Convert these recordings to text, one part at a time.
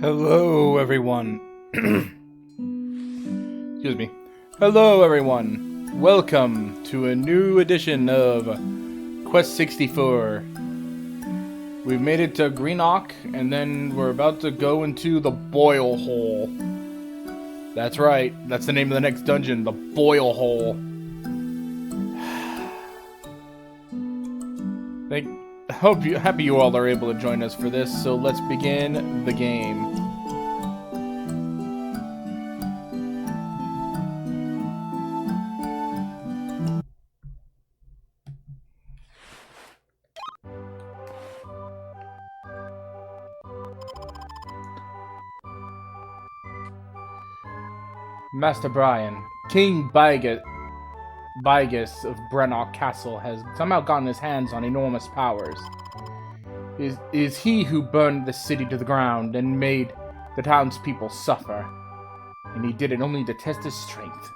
Hello, everyone. Excuse me. Hello, everyone. Welcome to a new edition of Quest 64. We've made it to Greenock, and then we're about to go into the Boil Hole. That's right. That's the name of the next dungeon, the Boil Hole. Happy you all are able to join us for this, so let's begin the game. Master Brian, King Bigus of Greenock Castle has somehow gotten his hands on enormous powers. It is he who burned the city to the ground and made the townspeople suffer. And he did it only to test his strength.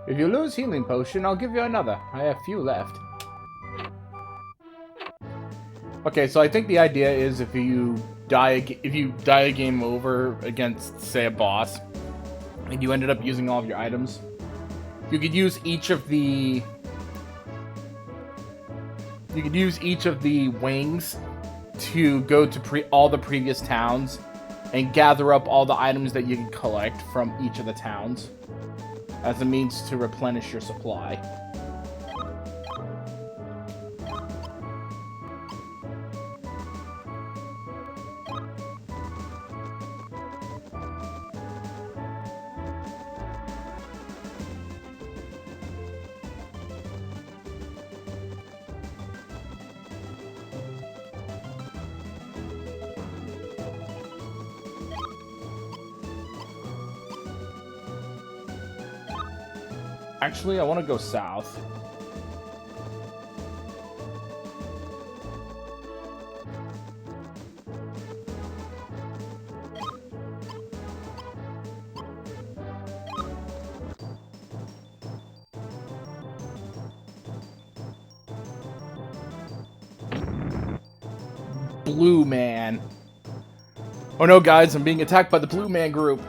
If you lose healing potion, I'll give you another. I have few left. Okay, so I think the idea is if you die a game over against, say, a boss, and you ended up using all of your items, you could use each of the wings to go to all the previous towns and gather up all the items that you can collect from each of the towns as a means to replenish your supply. Actually, I want to go south. Blue Man. Oh no, guys, I'm being attacked by the Blue Man group.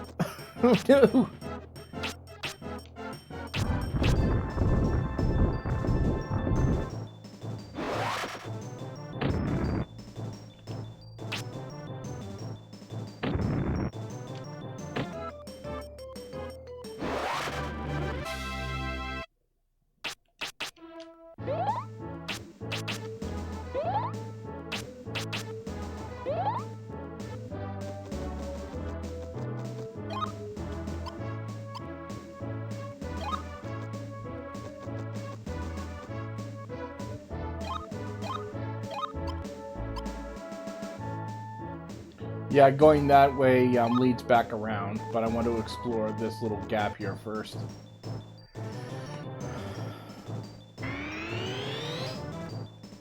Oh no. Yeah, going that way leads back around, but I want to explore this little gap here first.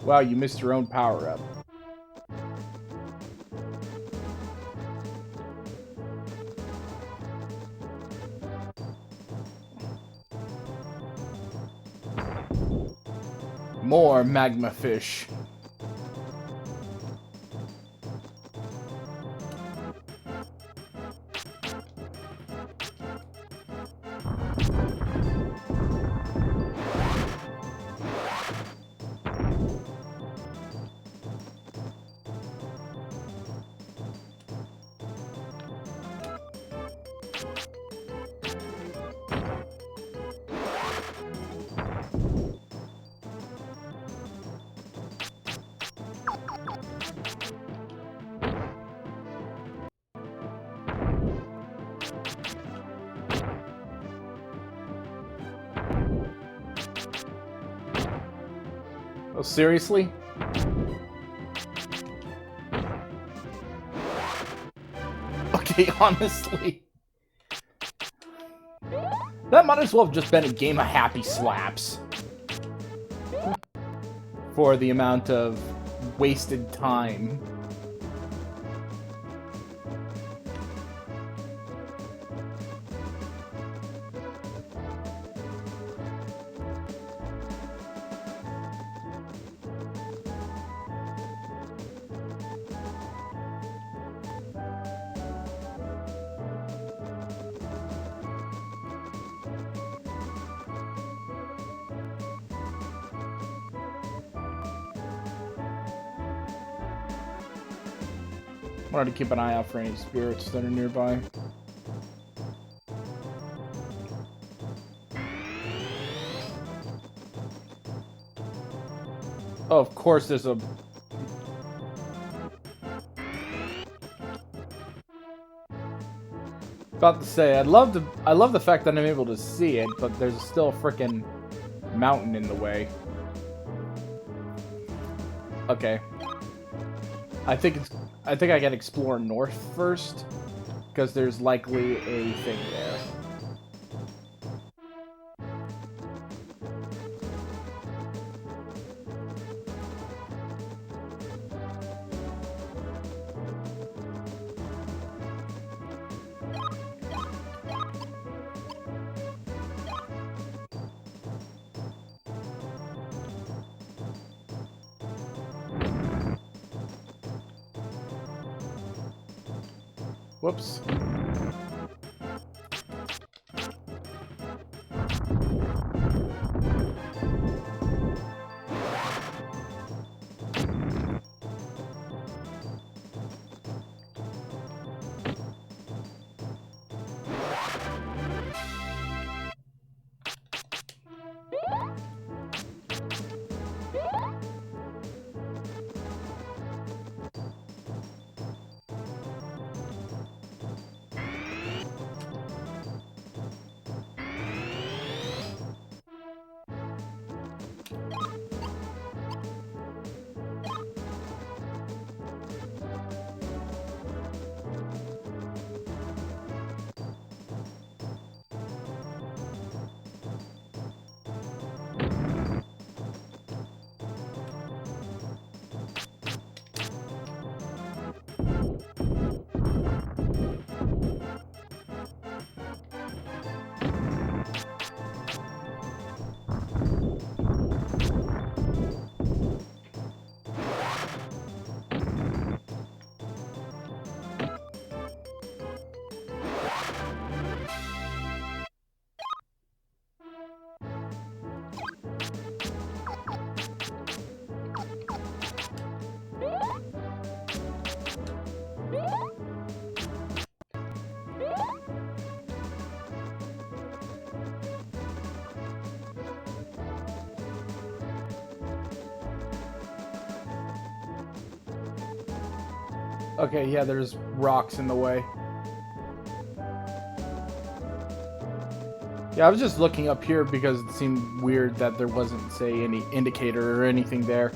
Wow, you missed your own power-up. More magma fish. Oh, seriously? Okay, honestly. That might as well have just been a game of happy slaps. For the amount of wasted time. Wanted to keep an eye out for any spirits that are nearby. Oh, of course there's a... About to say, I love the fact that I'm able to see it, but there's still a frickin' mountain in the way. Okay. I think I can explore north first, because there's likely a thing there. Whoops. Okay, yeah, there's rocks in the way. Yeah, I was just looking up here because it seemed weird that there wasn't, say, any indicator or anything there.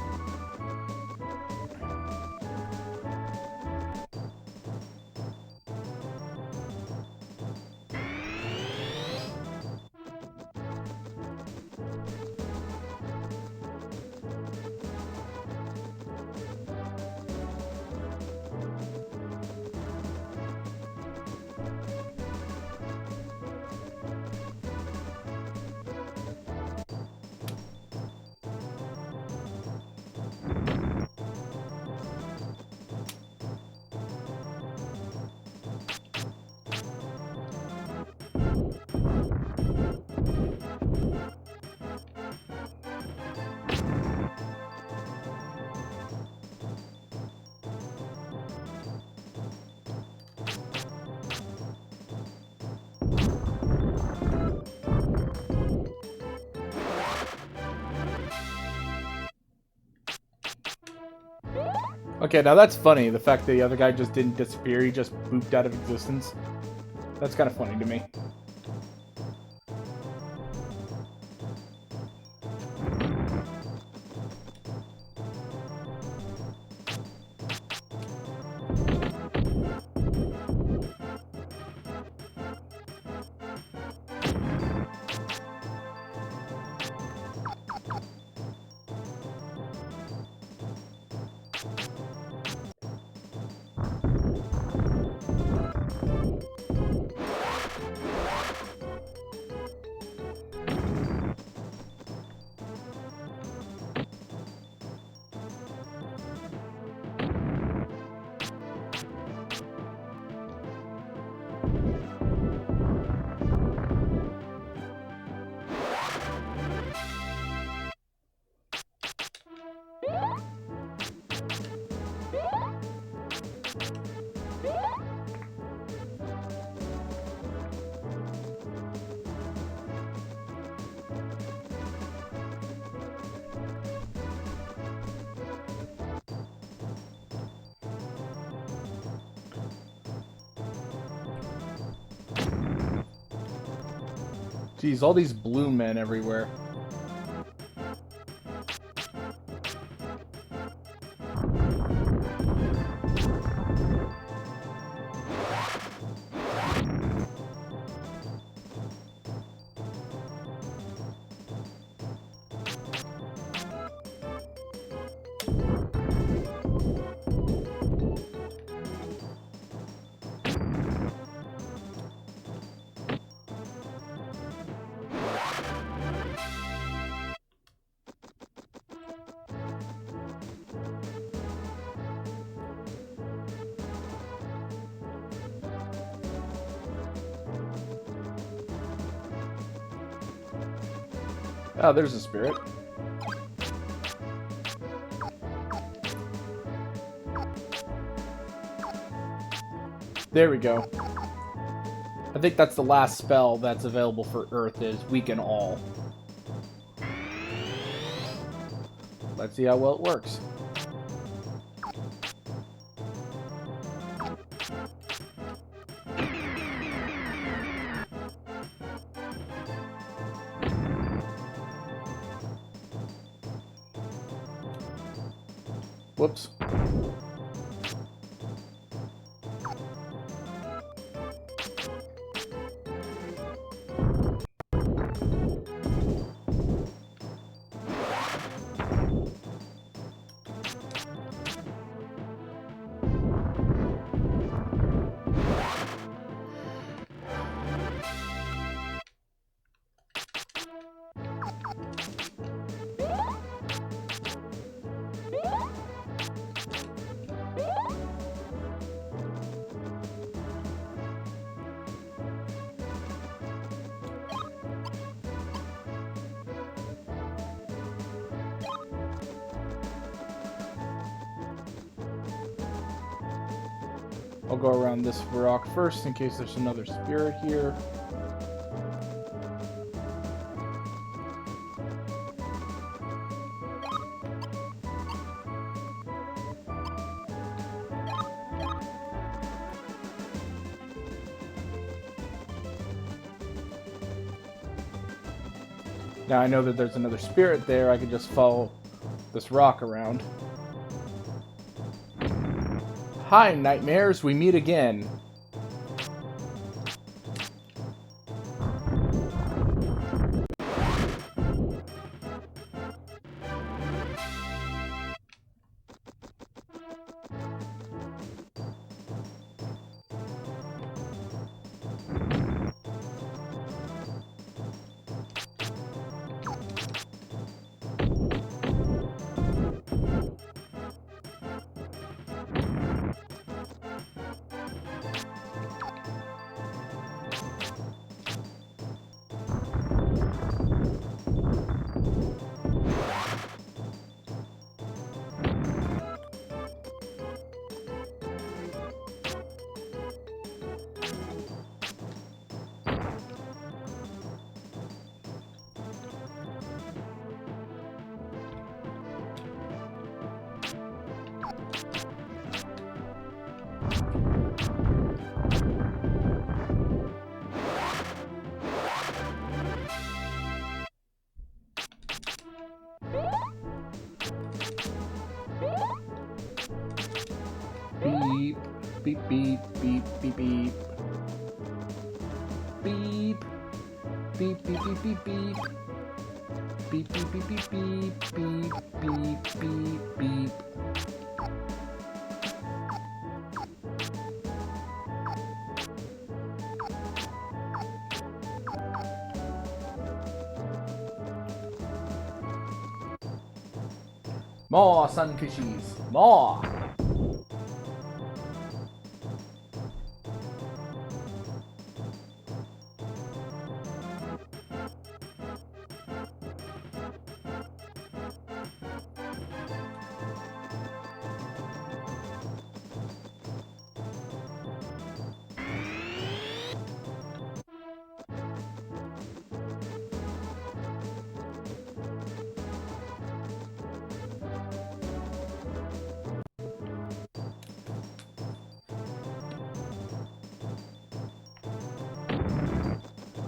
Okay, now that's funny. The fact that the other guy just didn't disappear, he just booped out of existence. That's kind of funny to me. Geez, all these blue men everywhere. Oh, there's a spirit. There we go. I think that's the last spell that's available for Earth is Weaken All. Let's see how well it works. Whoops. I'll go around this rock first in case there's another spirit here. Now I know that there's another spirit there, I can just follow this rock around. Hi, nightmares, we meet again. Beep, beep, beep, beep, beep, beep. Beep. Beep, beep, beep, beep, beep. Beep, beep, beep, beep, beep, beep, beep, beep, beep. More sunfishies. More.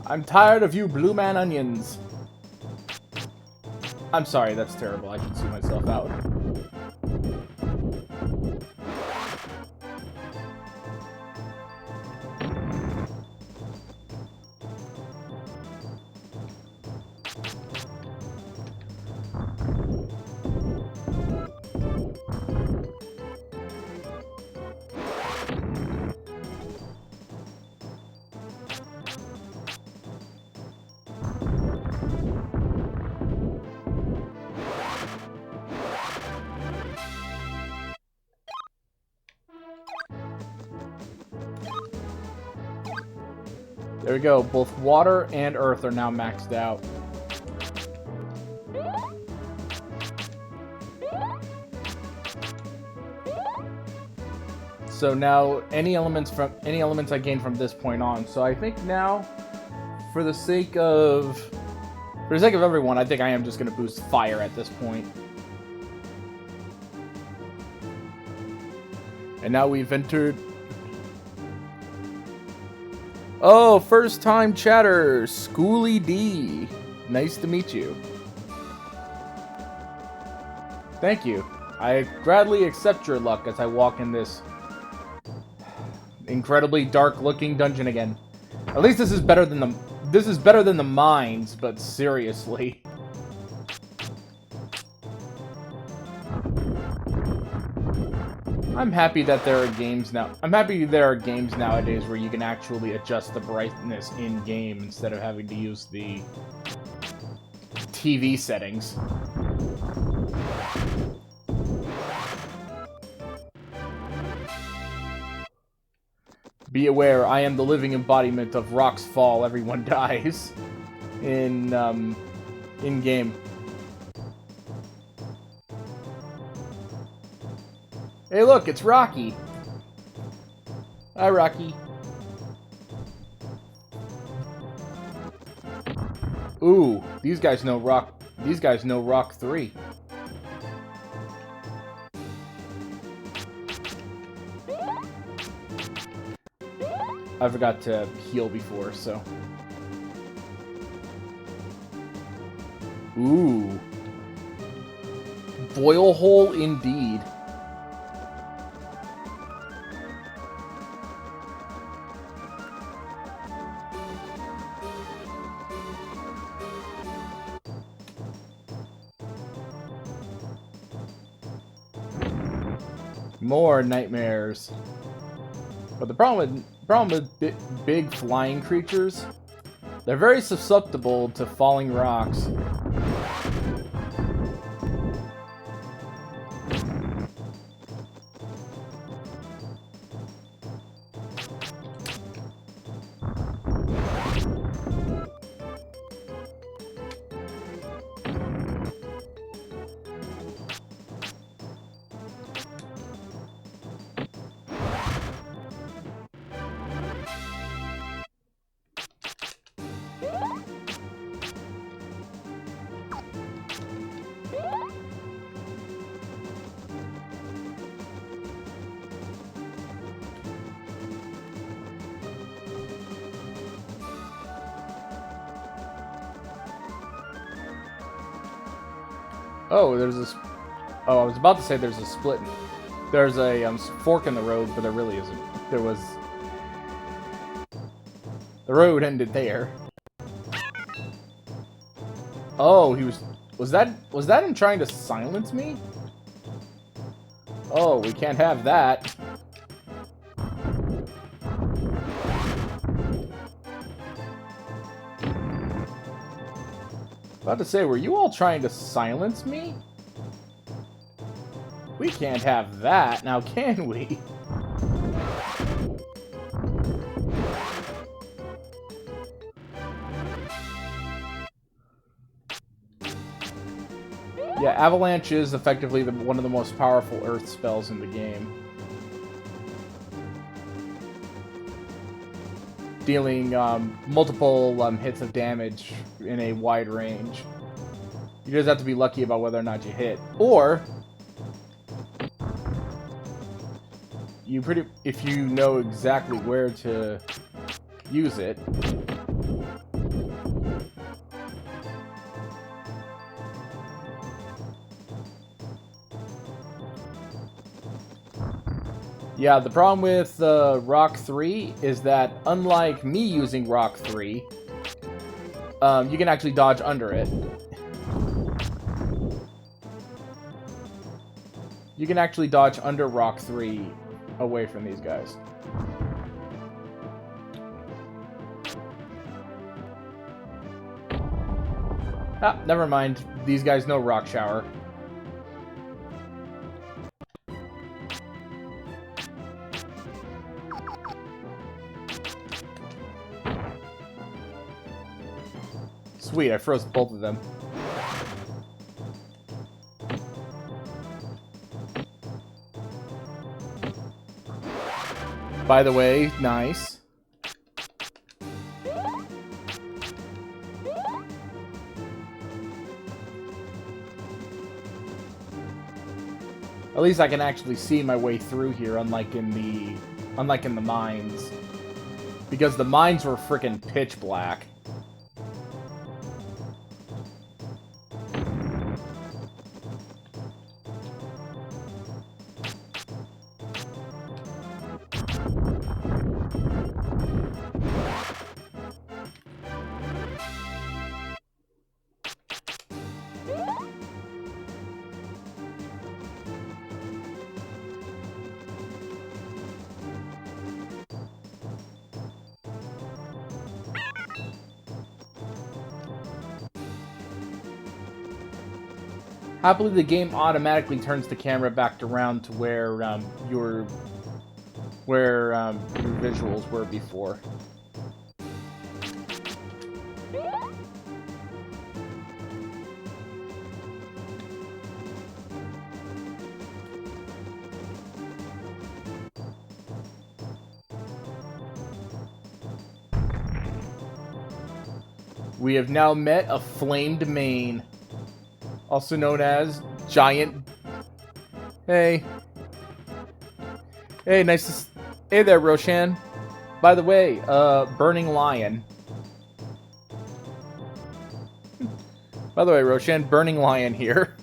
I'm tired of you blue man onions. I'm sorry, that's terrible. I should see myself out. There we go. Both water and earth are now maxed out. So now any elements I gain from this point on. So I think now, for the sake of everyone, I think I am just going to boost fire at this point. And now we've entered. Oh, first time chatter, Schooly D. Nice to meet you. Thank you. I gladly accept your luck as I walk in this incredibly dark-looking dungeon again. At least this is better than the mines, but seriously. I'm happy that there are games now. I'm happy there are games nowadays where you can actually adjust the brightness in game instead of having to use the TV settings. Be aware, I am the living embodiment of rocks fall, everyone dies. In game. Hey look, it's Rocky. Hi, Rocky. Ooh, these guys know Rock 3. I forgot to heal before, so. Ooh. Boil hole indeed. More nightmares. But the problem with big flying creatures, they're very susceptible to falling rocks. Oh, there's this. Oh, I was about to say there's a split. There's a fork in the road, but there really isn't. There was. The road ended there. Oh, he was. Was that him trying to silence me? Oh, we can't have that. About to say, were you all trying to silence me? We can't have that, now can we? Yeah, Avalanche is effectively one of the most powerful Earth spells in the game. Dealing multiple hits of damage in a wide range. You just have to be lucky about whether or not you hit. Or, if you know exactly where to use it. Yeah, the problem with Rock 3 is that, unlike me using Rock 3, you can actually dodge under it. You can actually dodge under Rock 3 away from these guys. Ah, never mind. These guys know Rock Shower. Sweet, I froze both of them. By the way, nice. At least I can actually see my way through here, unlike in the mines. Because the mines were freaking pitch black. Happily, the game automatically turns the camera back around to where your visuals were before. We have now met a flamed mane, also known as Giant. Hey. Hey, nice to... Hey there, Roshan. By the way, Burning Lion. By the way, Roshan, Burning Lion here.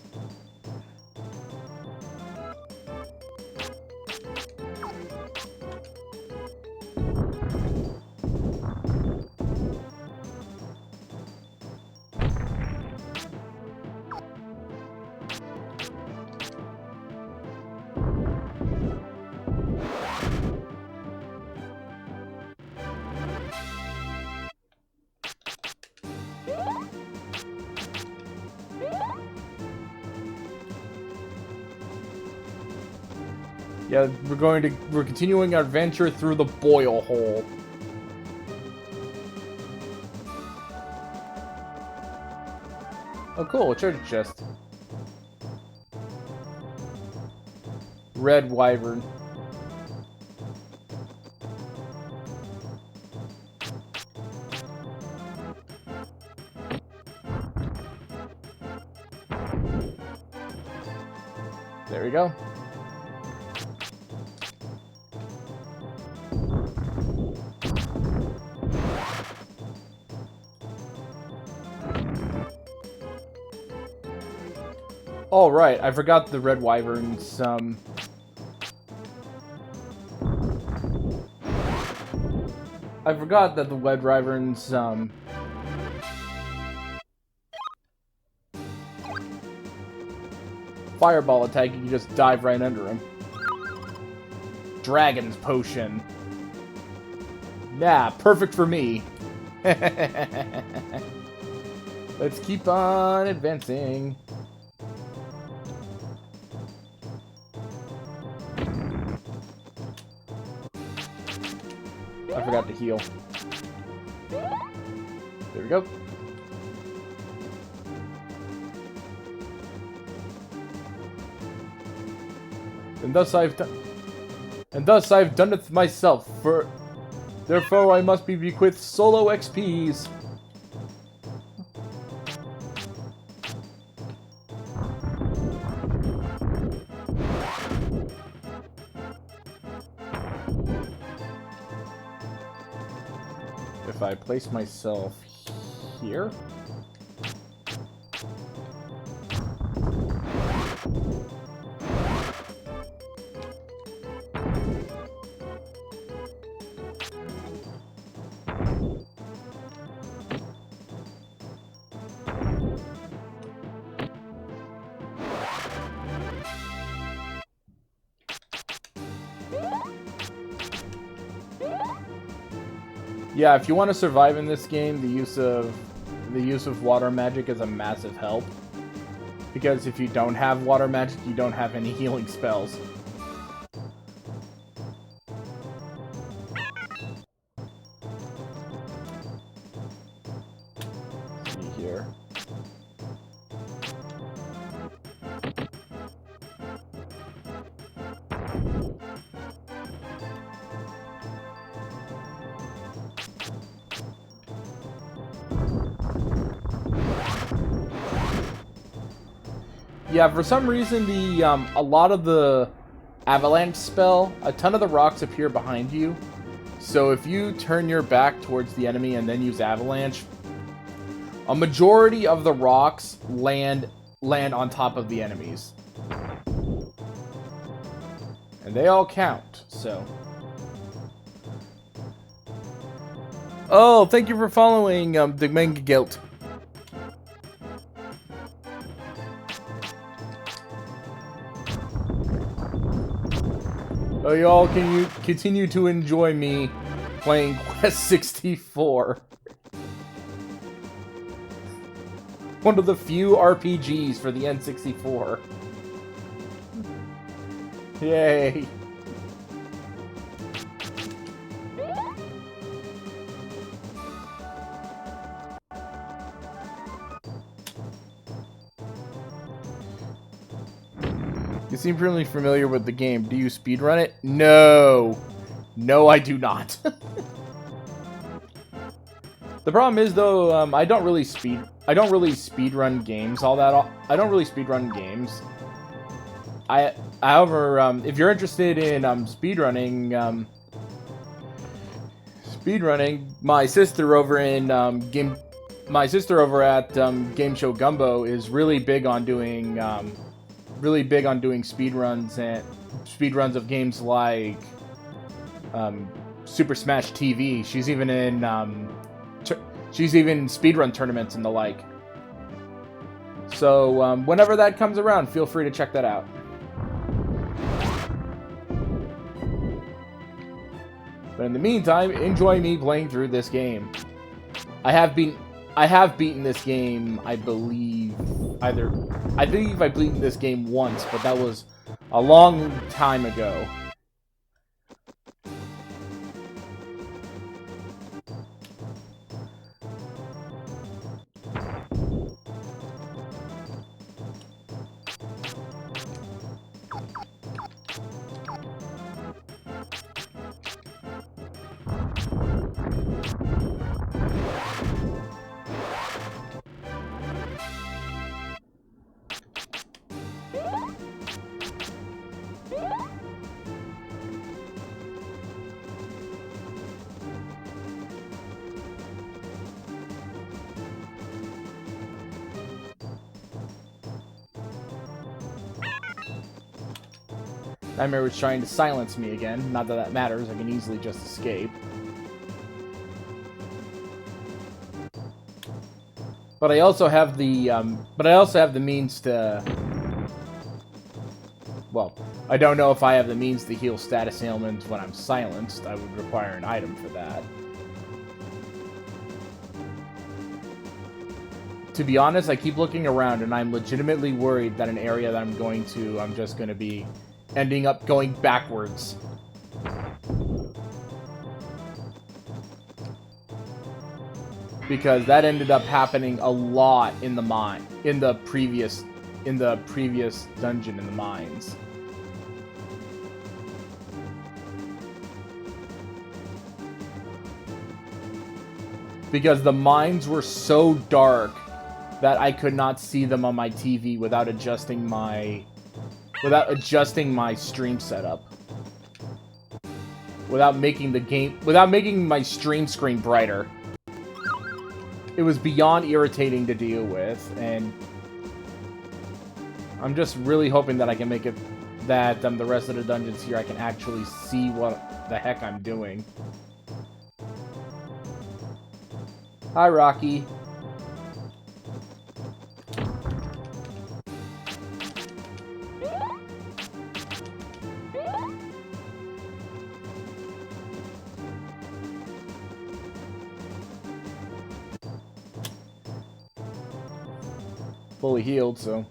Yeah, we're continuing our adventure through the boil hole. Oh cool, a treasure chest. Red Wyvern. There we go. Oh, right, I forgot the Red Wyverns, I forgot that the Red Wyverns, fireball attack, you can just dive right under him. Dragon's Potion. Yeah, perfect for me. Let's keep on advancing. I forgot to heal. There we go. And thus I've done it myself. Therefore I must be bequeathed solo XPs. If I place myself here. Yeah, if you want to survive in this game, the use of water magic is a massive help. Because if you don't have water magic, you don't have any healing spells. Let's see here. Yeah, for some reason, a lot of the avalanche spell, a ton of the rocks appear behind you. So if you turn your back towards the enemy and then use avalanche, a majority of the rocks land on top of the enemies. And they all count, so. Oh, thank you for following, the Manga Guilt. Oh, y'all, can you continue to enjoy me playing Quest 64? One of the few RPGs for the N64. Yay. You seem pretty familiar with the game. Do you speedrun it? No. No, I do not. The problem is, though, I don't really speedrun games all that. I don't really speedrun games. However, if you're interested in speedrunning, my sister over at Game Show Gumbo is really big on doing speedruns of games like Super Smash TV. She's even in speedrun tournaments and the like. So whenever that comes around, feel free to check that out. But in the meantime, enjoy me playing through this game. I have beaten this game, I believe I've beaten this game once, but that was a long time ago. Nightmare was trying to silence me again. Not that that matters. I can easily just escape. But I also have the means to. Well, I don't know if I have the means to heal status ailments when I'm silenced. I would require an item for that. To be honest, I keep looking around and I'm legitimately worried that an area that I'm just going to be ending up going backwards. Because that ended up happening a lot in the previous dungeon in the mines. Because the mines were so dark that I could not see them on my TV without adjusting my stream setup. Without making my stream screen brighter. It was beyond irritating to deal with, and I'm just really hoping that I can make it that the rest of the dungeons here I can actually see what the heck I'm doing. Hi, Rocky. fully healed, so...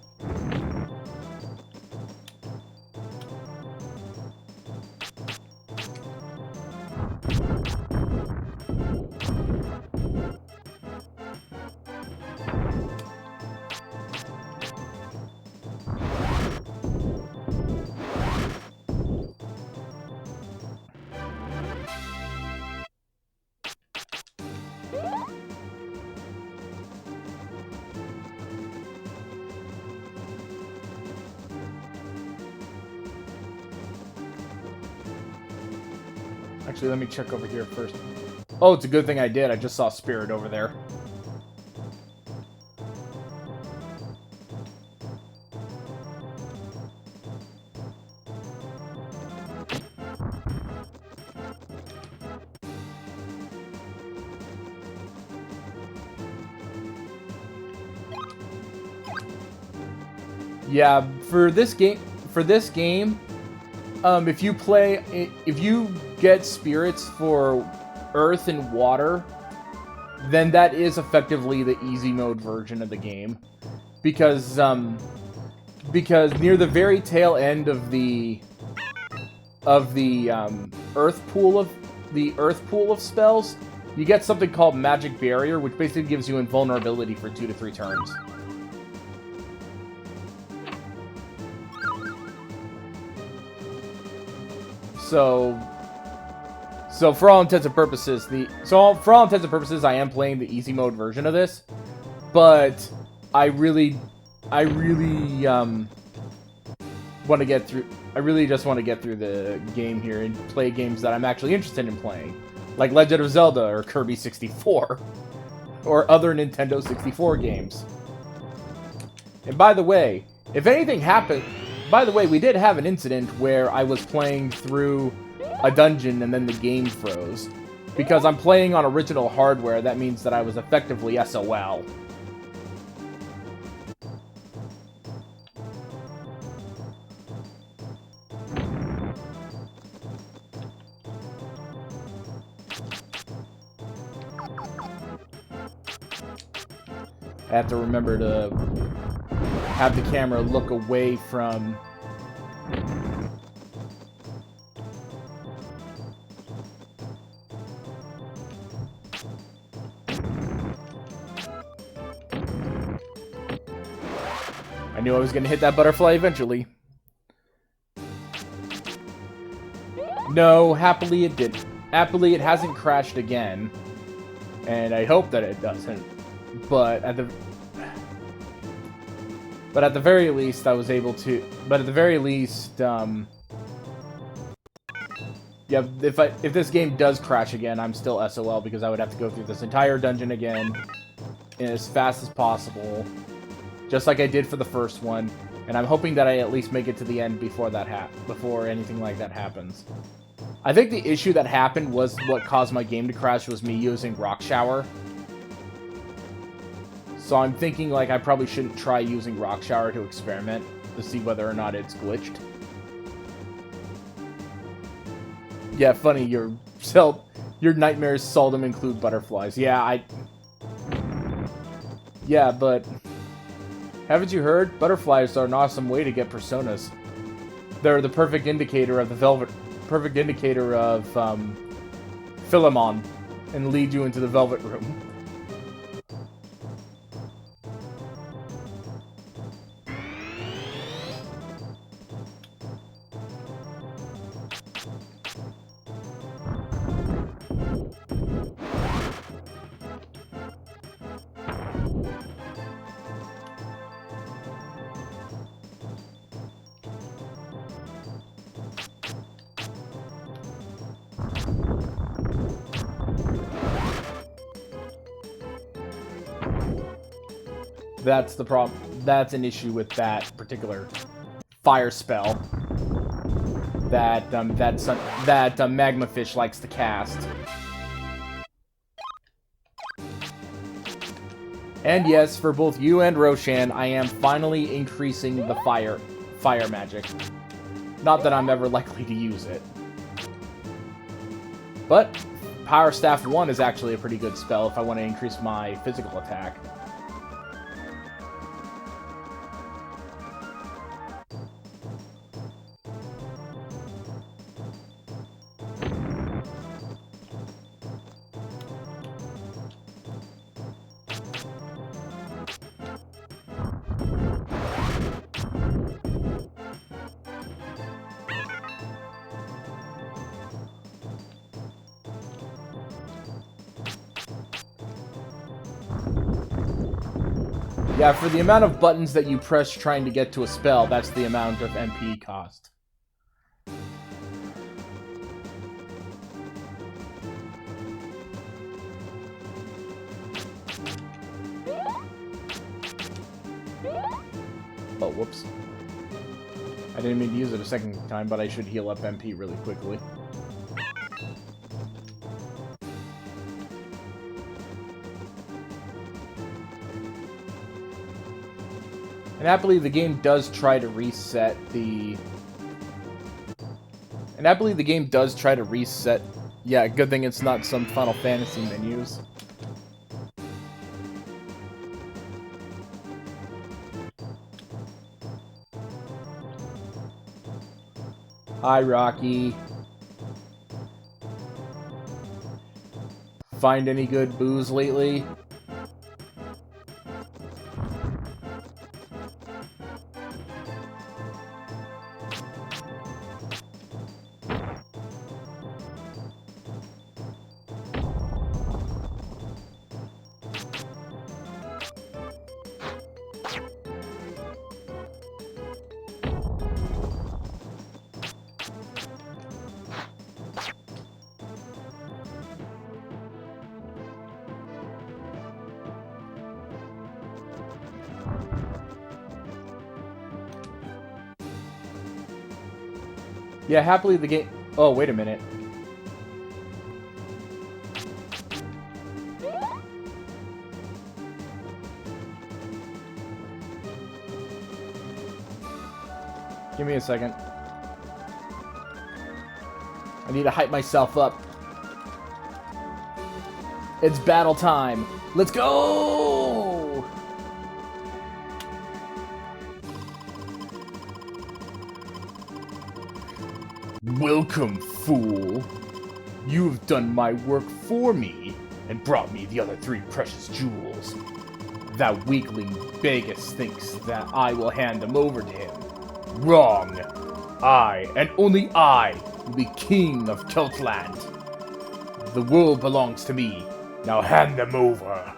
Actually, let me check over here first. Oh, it's a good thing I did. I just saw Spirit over there. Yeah, for this game, if you get spirits for earth and water, then that is effectively the easy mode version of the game, because near the very tail end of the earth pool of spells, you get something called Magic Barrier, which basically gives you invulnerability for 2 to 3 turns. So for all intents and purposes, I am playing the easy mode version of this, but I really want to get through. I really just want to get through the game here and play games that I'm actually interested in playing, like Legend of Zelda or Kirby 64, or other Nintendo 64 games. And by the way, if anything happened. By the way, we did have an incident where I was playing through a dungeon and then the game froze. Because I'm playing on original hardware, that means that I was effectively SOL. I have to remember to have the camera look away from... I knew I was going to hit that butterfly eventually. No, happily it didn't. Happily it hasn't crashed again. And I hope that it doesn't. But at the very least, I was able to... But at the very least, yeah, if this game does crash again, I'm still SOL, because I would have to go through this entire dungeon again as fast as possible, just like I did for the first one. And I'm hoping that I at least make it to the end before before anything like that happens. I think the issue that happened was what caused my game to crash was me using Rock Shower. So I'm thinking, like, I probably shouldn't try using Rock Shower to experiment to see whether or not it's glitched. Yeah, funny, your nightmares seldom include butterflies. Yeah, Yeah, but... Haven't you heard? Butterflies are an awesome way to get personas. They're the perfect indicator of Philemon, and lead you into the Velvet Room. That's the problem. That's an issue with that particular fire spell that Magma Fish likes to cast. And yes, for both you and Roshan, I am finally increasing the fire magic. Not that I'm ever likely to use it. But Power Staff 1 is actually a pretty good spell if I want to increase my physical attack. Yeah, for the amount of buttons that you press trying to get to a spell, that's the amount of MP cost. Oh, whoops. I didn't mean to use it a second time, but I should heal up MP really quickly. And happily, the game does try to reset the... Yeah, good thing it's not some Final Fantasy menus. Hi, Rocky. Find any good booze lately? Yeah, happily the game... Oh, wait a minute. Give me a second. I need to hype myself up. It's battle time. Let's go! Welcome, fool. You've done my work for me and brought me the other 3 precious jewels. That weakling Vegas thinks that I will hand them over to him. Wrong. I, and only I, will be king of Keltland. The world belongs to me. Now hand them over.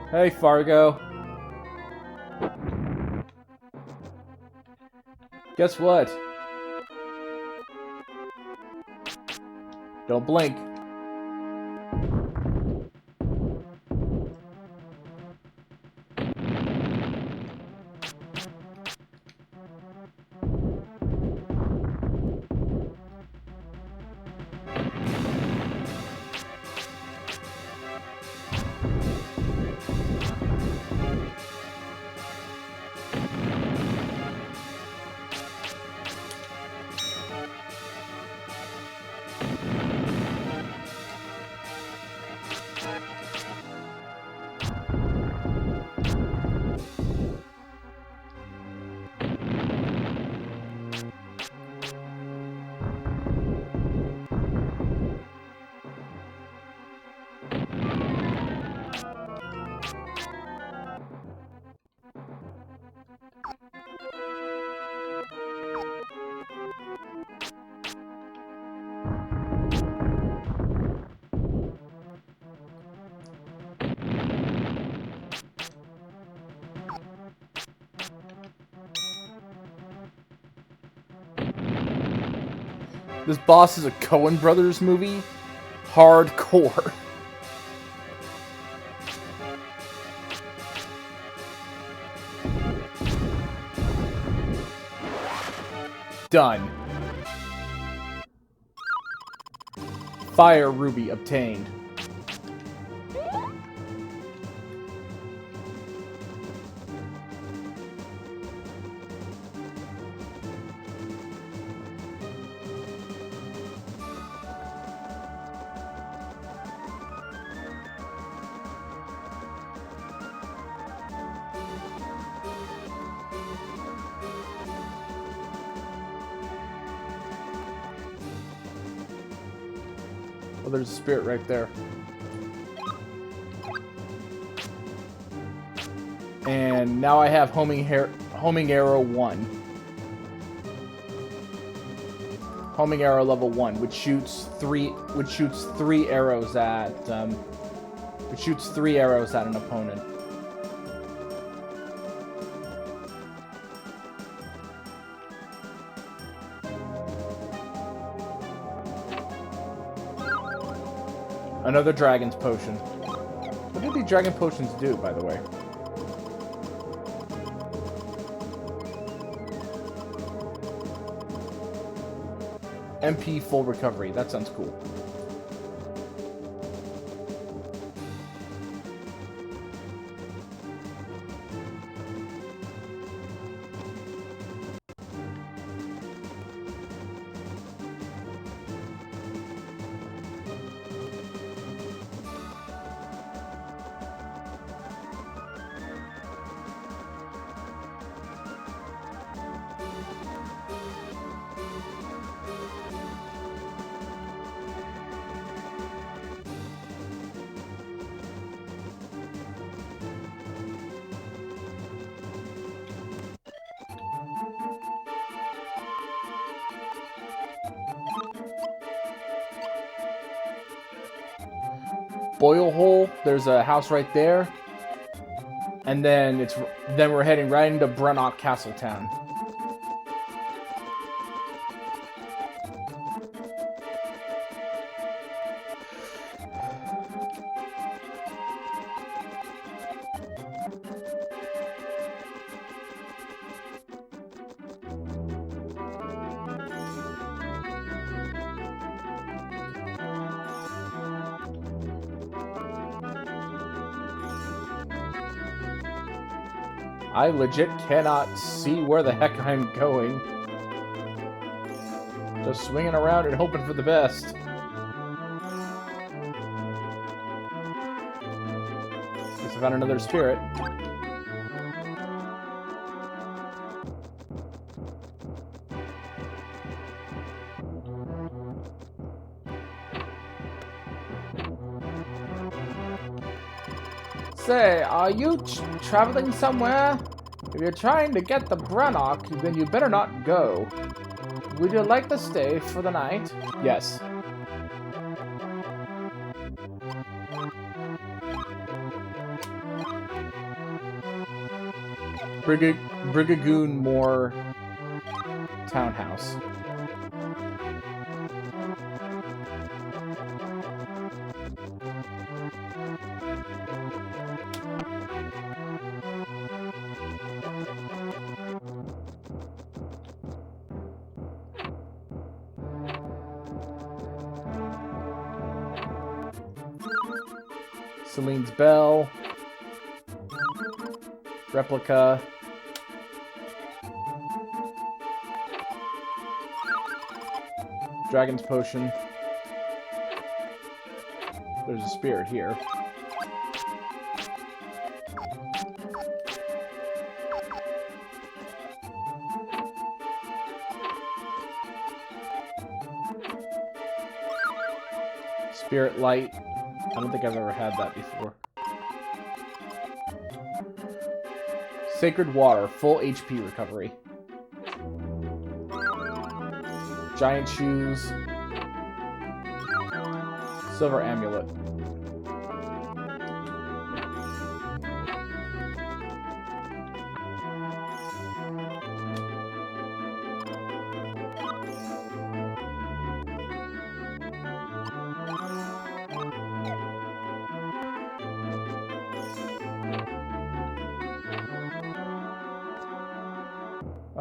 Hey, Fargo. Guess what? Don't blink. This boss is a Coen Brothers movie? Hardcore. Done. Fire Ruby obtained. Oh, there's a spirit right there. And now I have homing arrow 1. Homing arrow level 1, which shoots three arrows at an opponent. Another dragon's potion. What do these dragon potions do, by the way? MP full recovery. That sounds cool. Boil Hole, there's a house right there. And then we're heading right into Brunnock Castle Town. I legit cannot see where the heck I'm going. Just swinging around and hoping for the best. Guess I found another spirit. Say, are you traveling somewhere? If you're trying to get the Brunnock, then you better not go. Would you like to stay for the night? Yes. Brigagoon Moor Townhouse. Celine's Bell. Replica. Dragon's Potion. There's a spirit here. Spirit Light. I don't think I've ever had that before. Sacred Water, full HP recovery. Giant Shoes. Silver Amulet.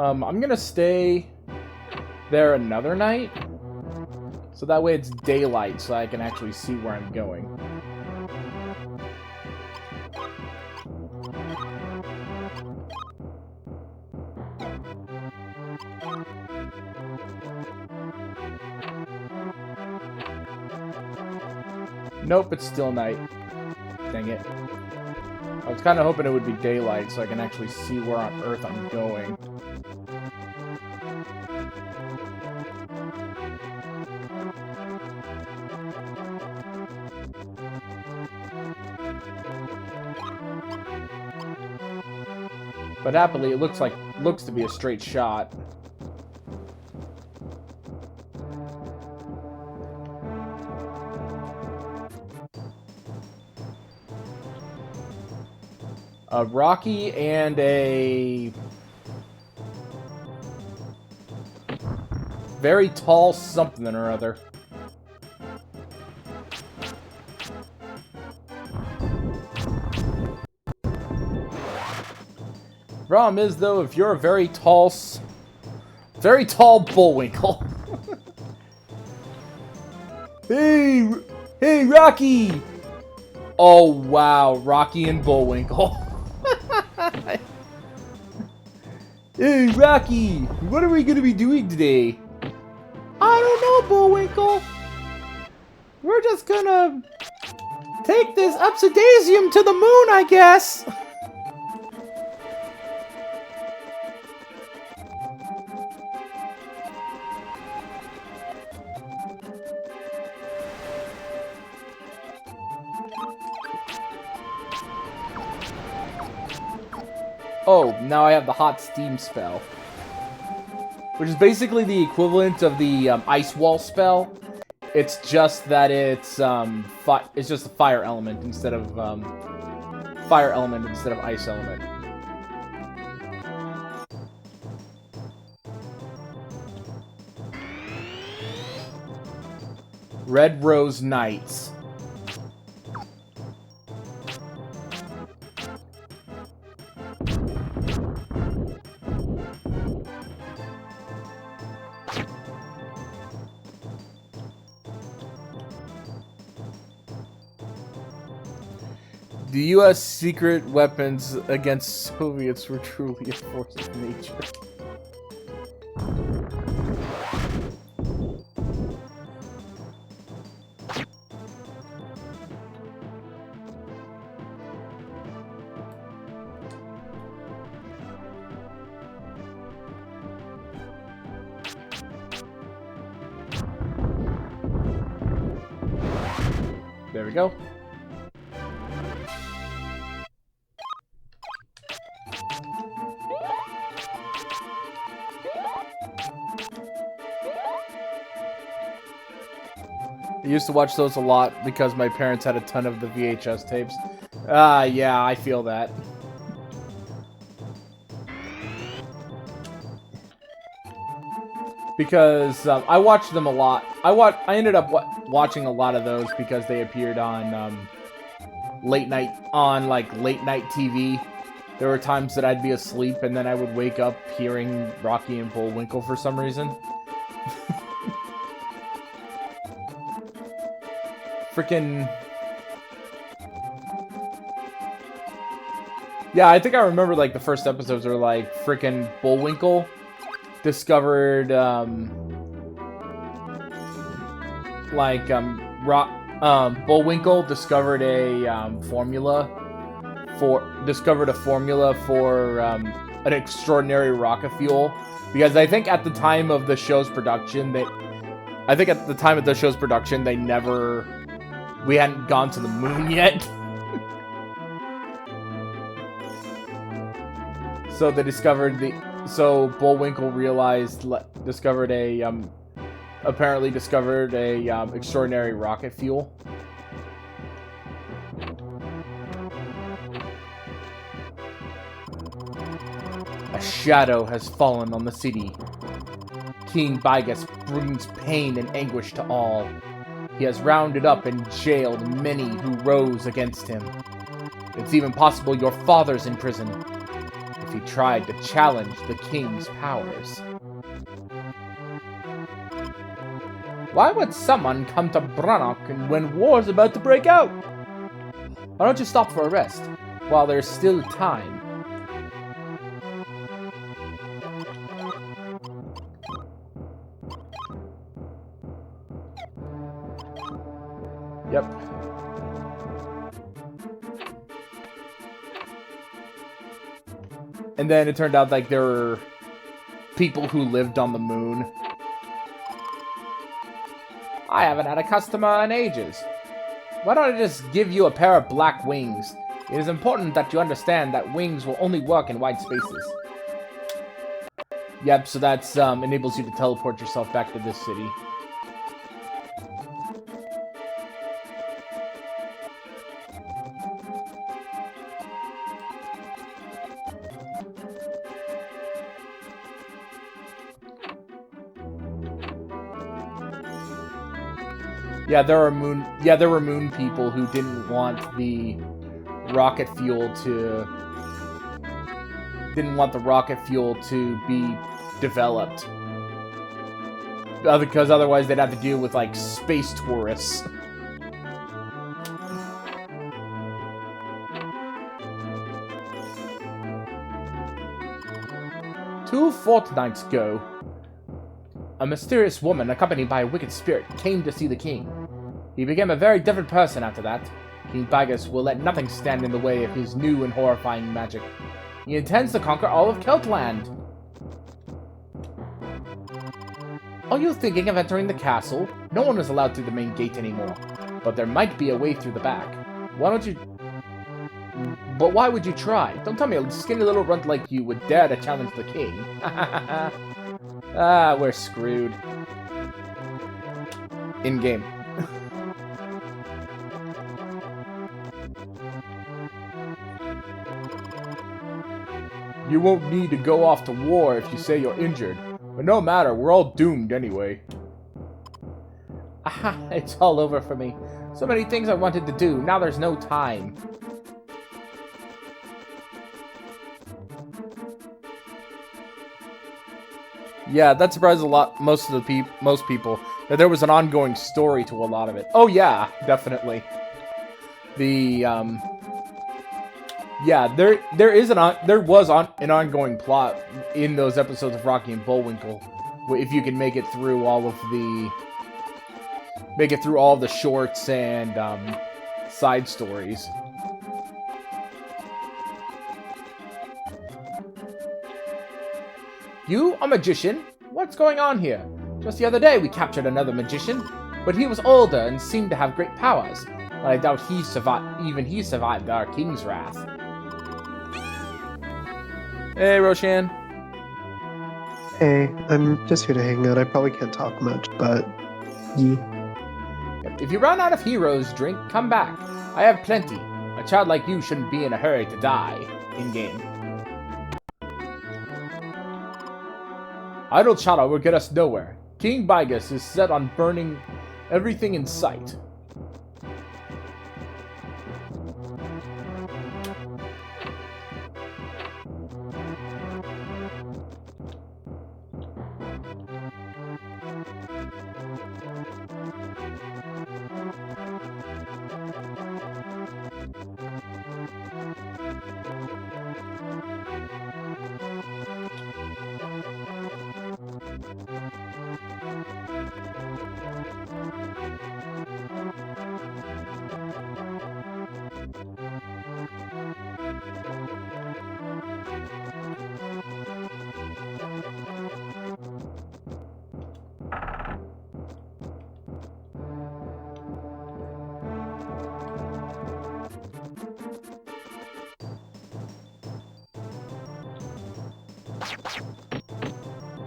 I'm gonna stay there another night, so that way it's daylight, so I can actually see where I'm going. Nope, it's still night. Dang it. I was kind of hoping it would be daylight, so I can actually see where on Earth I'm going. But happily, it looks to be a straight shot. A Rocky and a very tall something or other. Problem is, though, if you're a very tall Bullwinkle. Hey, Rocky! Oh, wow, Rocky and Bullwinkle. Hey, Rocky, what are we gonna be doing today? I don't know, Bullwinkle. We're just gonna take this Upsidasium to the moon, I guess. Oh, now I have the hot steam spell. Which is basically the equivalent of the ice wall spell. It's just that it's just a fire element instead of ice element. Red Rose Knights. The U.S. secret weapons against Soviets were truly a force of nature. There we go. I used to watch those a lot because my parents had a ton of the VHS tapes. Yeah, I feel that. Because I watched them a lot. I ended up watching a lot of those because they appeared on late night TV. There were times that I'd be asleep and then I would wake up hearing Rocky and Bullwinkle for some reason. Freaking... Yeah, I think I remember, like, the first episodes were, like, freaking Bullwinkle discovered, Bullwinkle discovered a, formula for an extraordinary rocket fuel. Because I think at the time of the show's production, we hadn't gone to the moon yet. So they so Bullwinkle discovered a extraordinary rocket fuel. A shadow has fallen on the city. King Bigas brings pain and anguish to all. He has rounded up and jailed many who rose against him. It's even possible your father's in prison, if he tried to challenge the king's powers. Why would someone come to Brannock when war's about to break out? Why don't you stop for a rest, while there's still time? Yep. And then it turned out like there were people who lived on the moon. I haven't had a customer in ages. Why don't I just give you a pair of black wings? It is important that you understand that wings will only work in wide spaces. Yep, so that's enables you to teleport yourself back to this city. Yeah, there were moon people who didn't want the rocket fuel to be developed. Because otherwise they'd have to deal with, like, space tourists. Two fortnights ago, a mysterious woman, accompanied by a wicked spirit, came to see the king. He became a very different person after that. King Bagus will let nothing stand in the way of his new and horrifying magic. He intends to conquer all of Keltland. Are you thinking of entering the castle? No one is allowed through the main gate anymore, but there might be a way through the back. Why don't you... But why would you try? Don't tell me a skinny little runt like you would dare to challenge the king. Ah, we're screwed. In-game. You won't need to go off to war if you say you're injured. But no matter, we're all doomed anyway. Aha, it's all over for me. So many things I wanted to do, now there's no time. Yeah, that surprised most people, that there was an ongoing story to a lot of it. Oh yeah, definitely. Yeah, there was an ongoing plot in those episodes of Rocky and Bullwinkle, if you can make it through all of the shorts and side stories. You, a magician? What's going on here? Just the other day we captured another magician, but he was older and seemed to have great powers. But I doubt he survived our king's wrath. Hey, Roshan. Hey, I'm just here to hang out. I probably can't talk much, but... Yeah. If you run out of heroes drink, come back. I have plenty. A child like you shouldn't be in a hurry to die. In-game. Idle chatter will get us nowhere. King Bigus is set on burning everything in sight.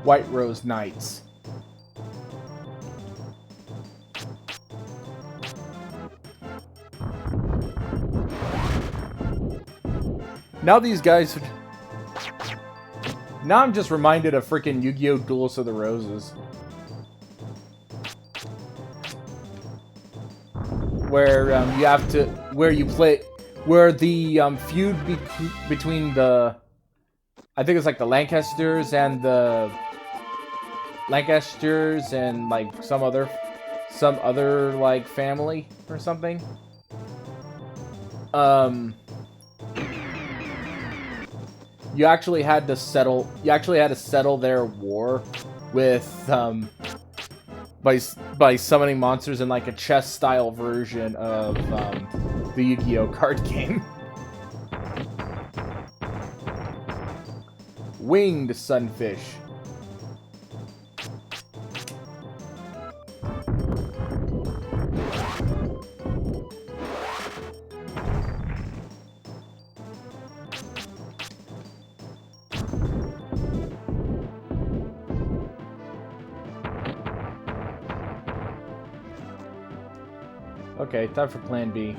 White Rose Knights. Now these guys... Now I'm just reminded of freaking Yu-Gi-Oh! Duels of the Roses. Where you have to... Where you play... Where the feud between the... I think it's like the Lancasters and the... Lancasters and like some other like family or something. You actually had to settle their war with by summoning monsters in like a chess style version of the Yu-Gi-Oh card game. Winged Sunfish. Okay, time for Plan B.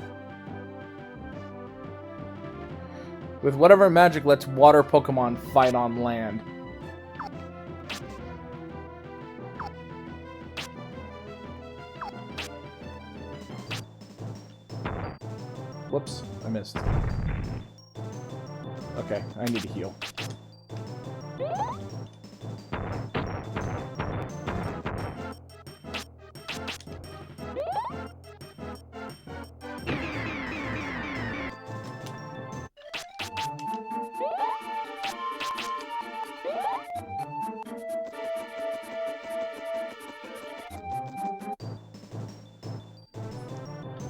With whatever magic lets water Pokemon fight on land. Whoops, I missed. Okay, I need to heal.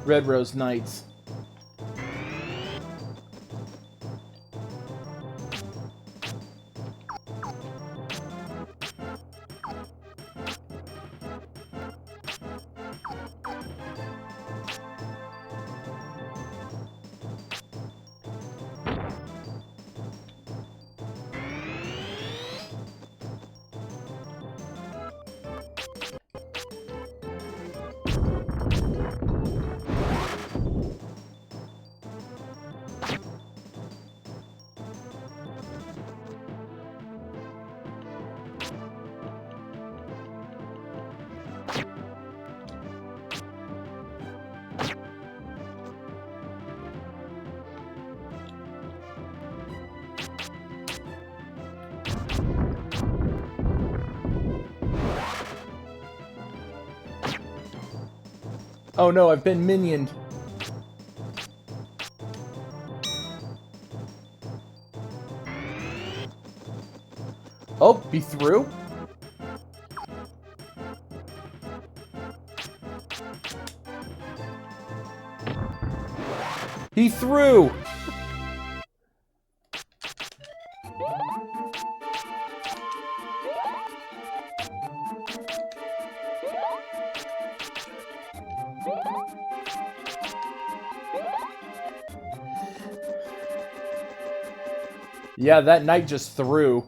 Red Rose Knights. Oh no, I've been minioned. Oh, be through? He threw! Yeah, that knight just threw.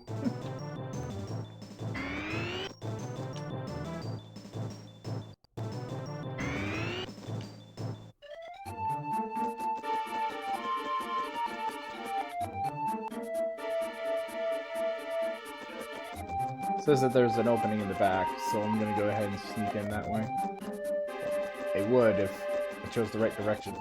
Says that there's an opening in the back, so I'm gonna go ahead and sneak in that way. It would if I chose the right direction.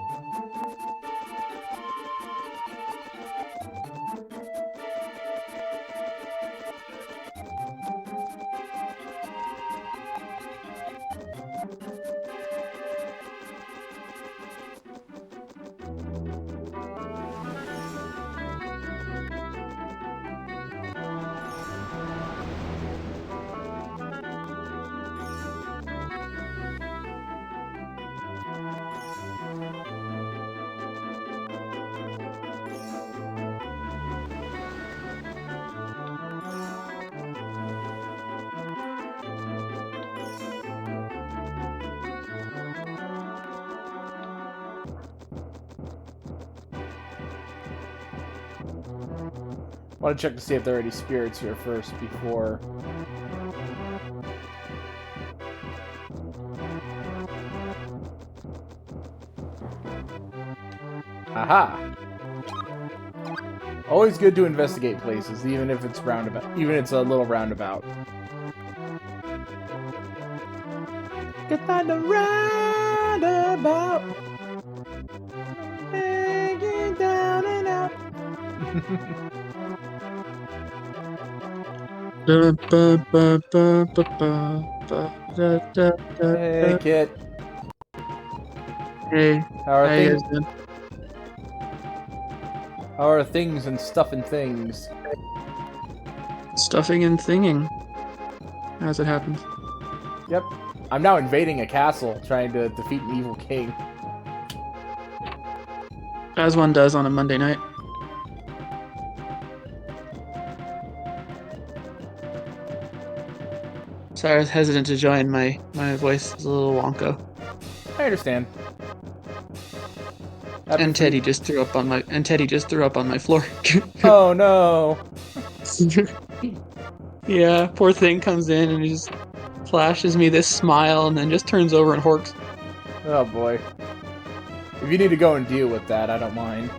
I want to check to see if there are any spirits here first before... Aha! Always good to investigate places, even if it's roundabout. Even if it's a little roundabout. Get on the roundabout. Hanging down and out. Hey, Kit. Hey, How are how you things? guys doing? How are things and stuff and things? Stuffing and thinging. As it happens. Yep. I'm now invading a castle, trying to defeat an evil king. As one does on a Monday night. Sorry, I was hesitant to join. My voice is a little wonko. I understand. And Teddy just threw up on my floor. Oh no! Yeah, poor thing comes in and he just flashes me this smile and then just turns over and horks. Oh boy. If you need to go and deal with that, I don't mind.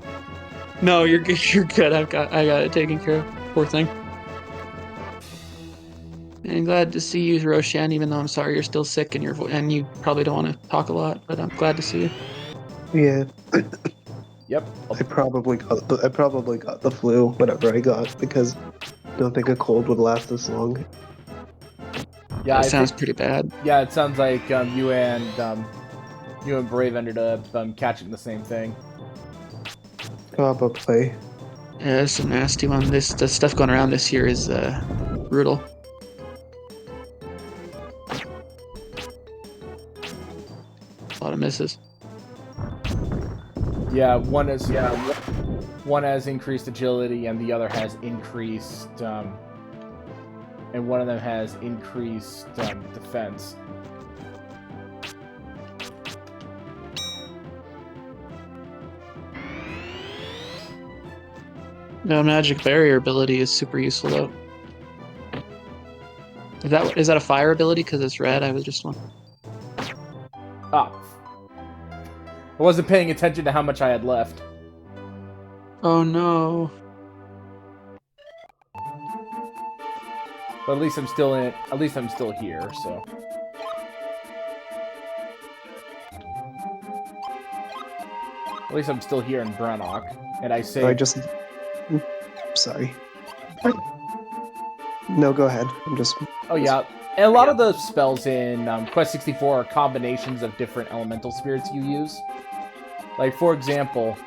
No, you're good. You're good. I got it taken care of. Poor thing. And glad to see you, Roshan. Even though I'm sorry you're still sick and and you probably don't want to talk a lot, but I'm glad to see you. Yeah. Yep. I probably got the flu, whatever I got, because I don't think a cold would last this long. Yeah, That sounds pretty bad. Yeah, it sounds like you and Brave ended up catching the same thing. Probably. Yeah, it's a nasty one. The stuff going around this year is brutal. A lot of misses. Yeah, one has increased agility, and the other has increased, and one of them has increased defense. The magic barrier ability is super useful though. Is that a fire ability because it's red? I was just wondering. Ah. I wasn't paying attention to how much I had left. Oh no. But at least I'm still here, so. At least I'm still here in Brannock, and I say. Sorry. No, go ahead. I'm just. Oh yeah, and a lot of the spells in Quest 64 are combinations of different elemental spirits you use. Like for example,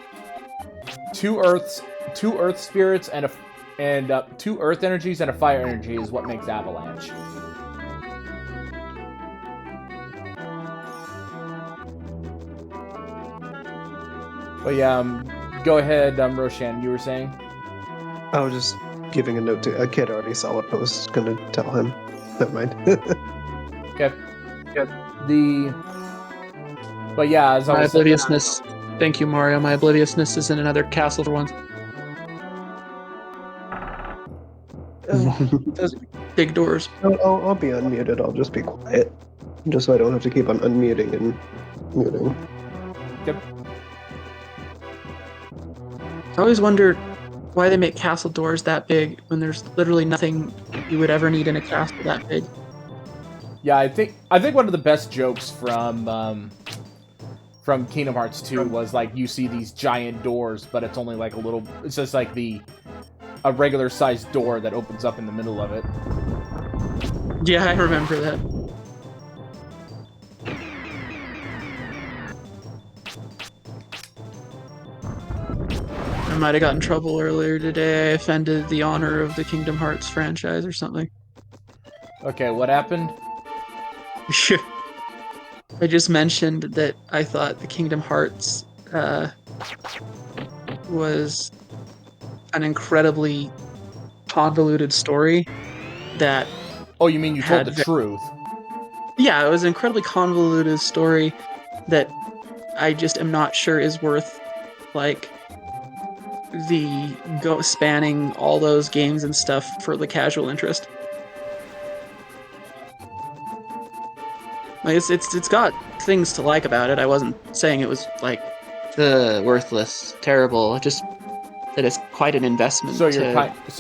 two earth spirits and two earth energies and a fire energy is what makes avalanche. But yeah, go ahead, Roshan. You were saying? I was just giving a note to a kid. Already saw what I was gonna tell him. Never mind. Okay. But yeah, as I was my obliviousness. Thank you, Mario. My obliviousness is in another castle for once. Those big doors. I'll be unmuted. I'll just be quiet, just so I don't have to keep on unmuting and muting. Yep. I always wondered why they make castle doors that big when there's literally nothing you would ever need in a castle that big. Yeah, I think one of the best jokes from Kingdom Hearts 2 was like you see these giant doors, but it's only like it's just like a regular sized door that opens up in the middle of it. Yeah, I remember that. I might have gotten in trouble earlier today. I offended the honor of the Kingdom Hearts franchise or something. Okay, what happened? I just mentioned that I thought the Kingdom Hearts was an incredibly convoluted story that... Oh, you mean you told the truth? Yeah, it was an incredibly convoluted story that I just am not sure is worth, like, spanning all those games and stuff for the casual interest. Like, it's got things to like about it. I wasn't saying it was like worthless, terrible. Just that it's quite an investment. So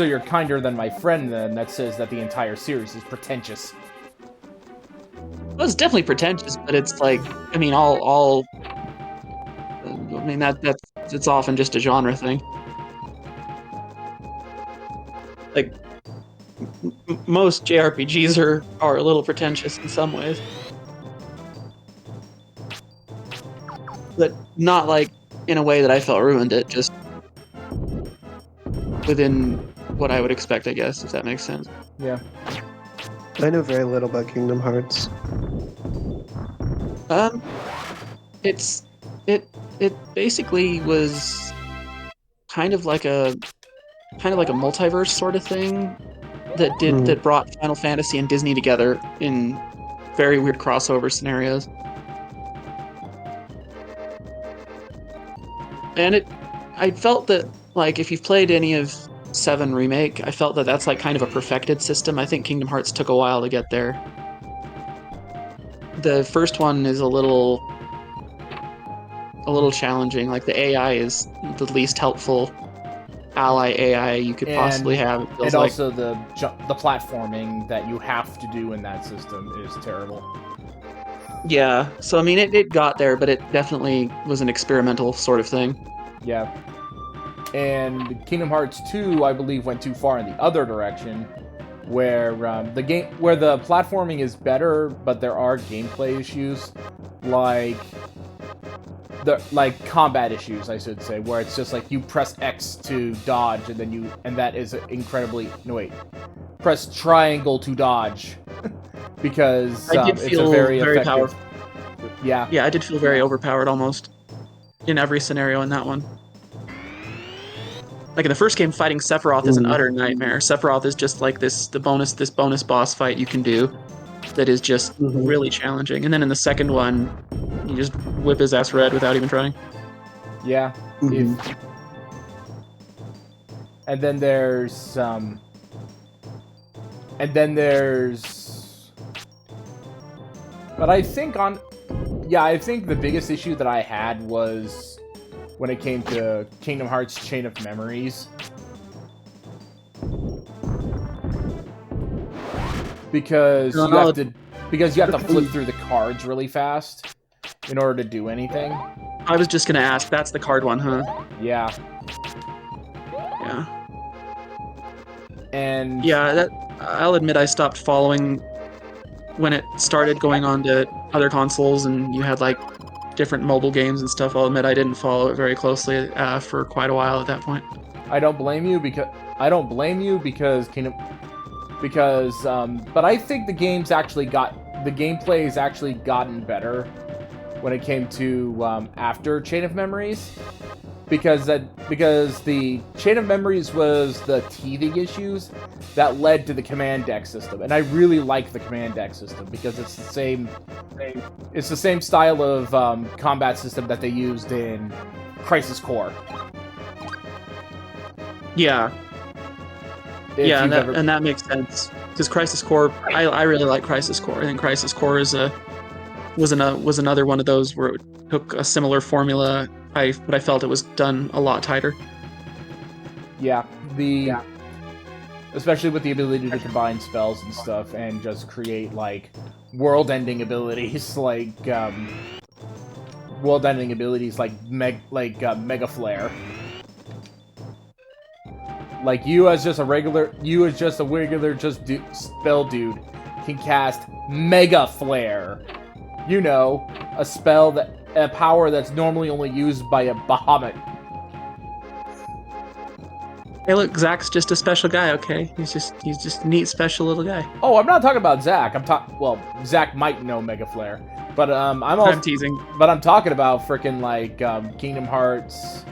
you're kinder than my friend then that says that the entire series is pretentious. Well, it's definitely pretentious, but it's like, I mean, it's often just a genre thing. Like most JRPGs are a little pretentious in some ways, but not like in a way that I felt ruined it. Just within what I would expect, I guess, if that makes sense. Yeah. I know very little about Kingdom Hearts. It basically was kind of like a multiverse sort of thing that brought Final Fantasy and Disney together in very weird crossover scenarios. And I felt that, like, if you've played any of 7 Remake, I felt that that's like kind of a perfected system. I think Kingdom Hearts took a while to get there. The first one is a little challenging. Like, the AI is the least helpful ally AI you could possibly have. And also the platforming that you have to do in that system is terrible. Yeah, so I mean, it got there, but it definitely was an experimental sort of thing. Yeah. And Kingdom Hearts 2, I believe, went too far in the other direction, where the platforming is better, but there are gameplay issues, like combat issues, I should say, where it's just like you press X to dodge, and that is incredibly press triangle to dodge, because I did it's feel a very effective. powerful. Yeah. Yeah, I did feel very overpowered almost in every scenario in that one. Like in the first game, fighting Sephiroth is an utter nightmare. Sephiroth is just like this bonus boss fight you can do that is just really challenging. And then in the second one, you just whip his ass red without even trying. Yeah. And then there's but I think the biggest issue that I had was when it came to Kingdom Hearts Chain of Memories. Because you have to flip through the cards really fast in order to do anything. I was just gonna ask, that's the card one, huh? Yeah. Yeah. And yeah, I'll admit I stopped following when it started going on to other consoles and you had like different mobile games and stuff. I'll admit I didn't follow it very closely for quite a while at that point. I don't blame you because but I think the gameplay has actually gotten better when it came to after Chain of Memories, because the Chain of Memories was the teething issues that led to the command deck system, and I really like the command deck system because it's the same style of combat system that they used in Crisis Core. Yeah. And that makes sense because Crisis Core, I really like Crisis Core. I think Crisis Core was another one of those where it took a similar formula, but I felt it was done a lot tighter. Yeah, especially with the ability to combine spells and stuff and just create like world-ending abilities like Mega Flare. Like you as just a regular spell dude can cast Mega Flare. You know, a power that's normally only used by a Bahamut. Hey, look, Zach's just a special guy. Okay, he's just a neat, special little guy. Oh, I'm not talking about Zach. Zach might know Mega Flare, but I'm teasing. But I'm talking about freaking like Kingdom Hearts.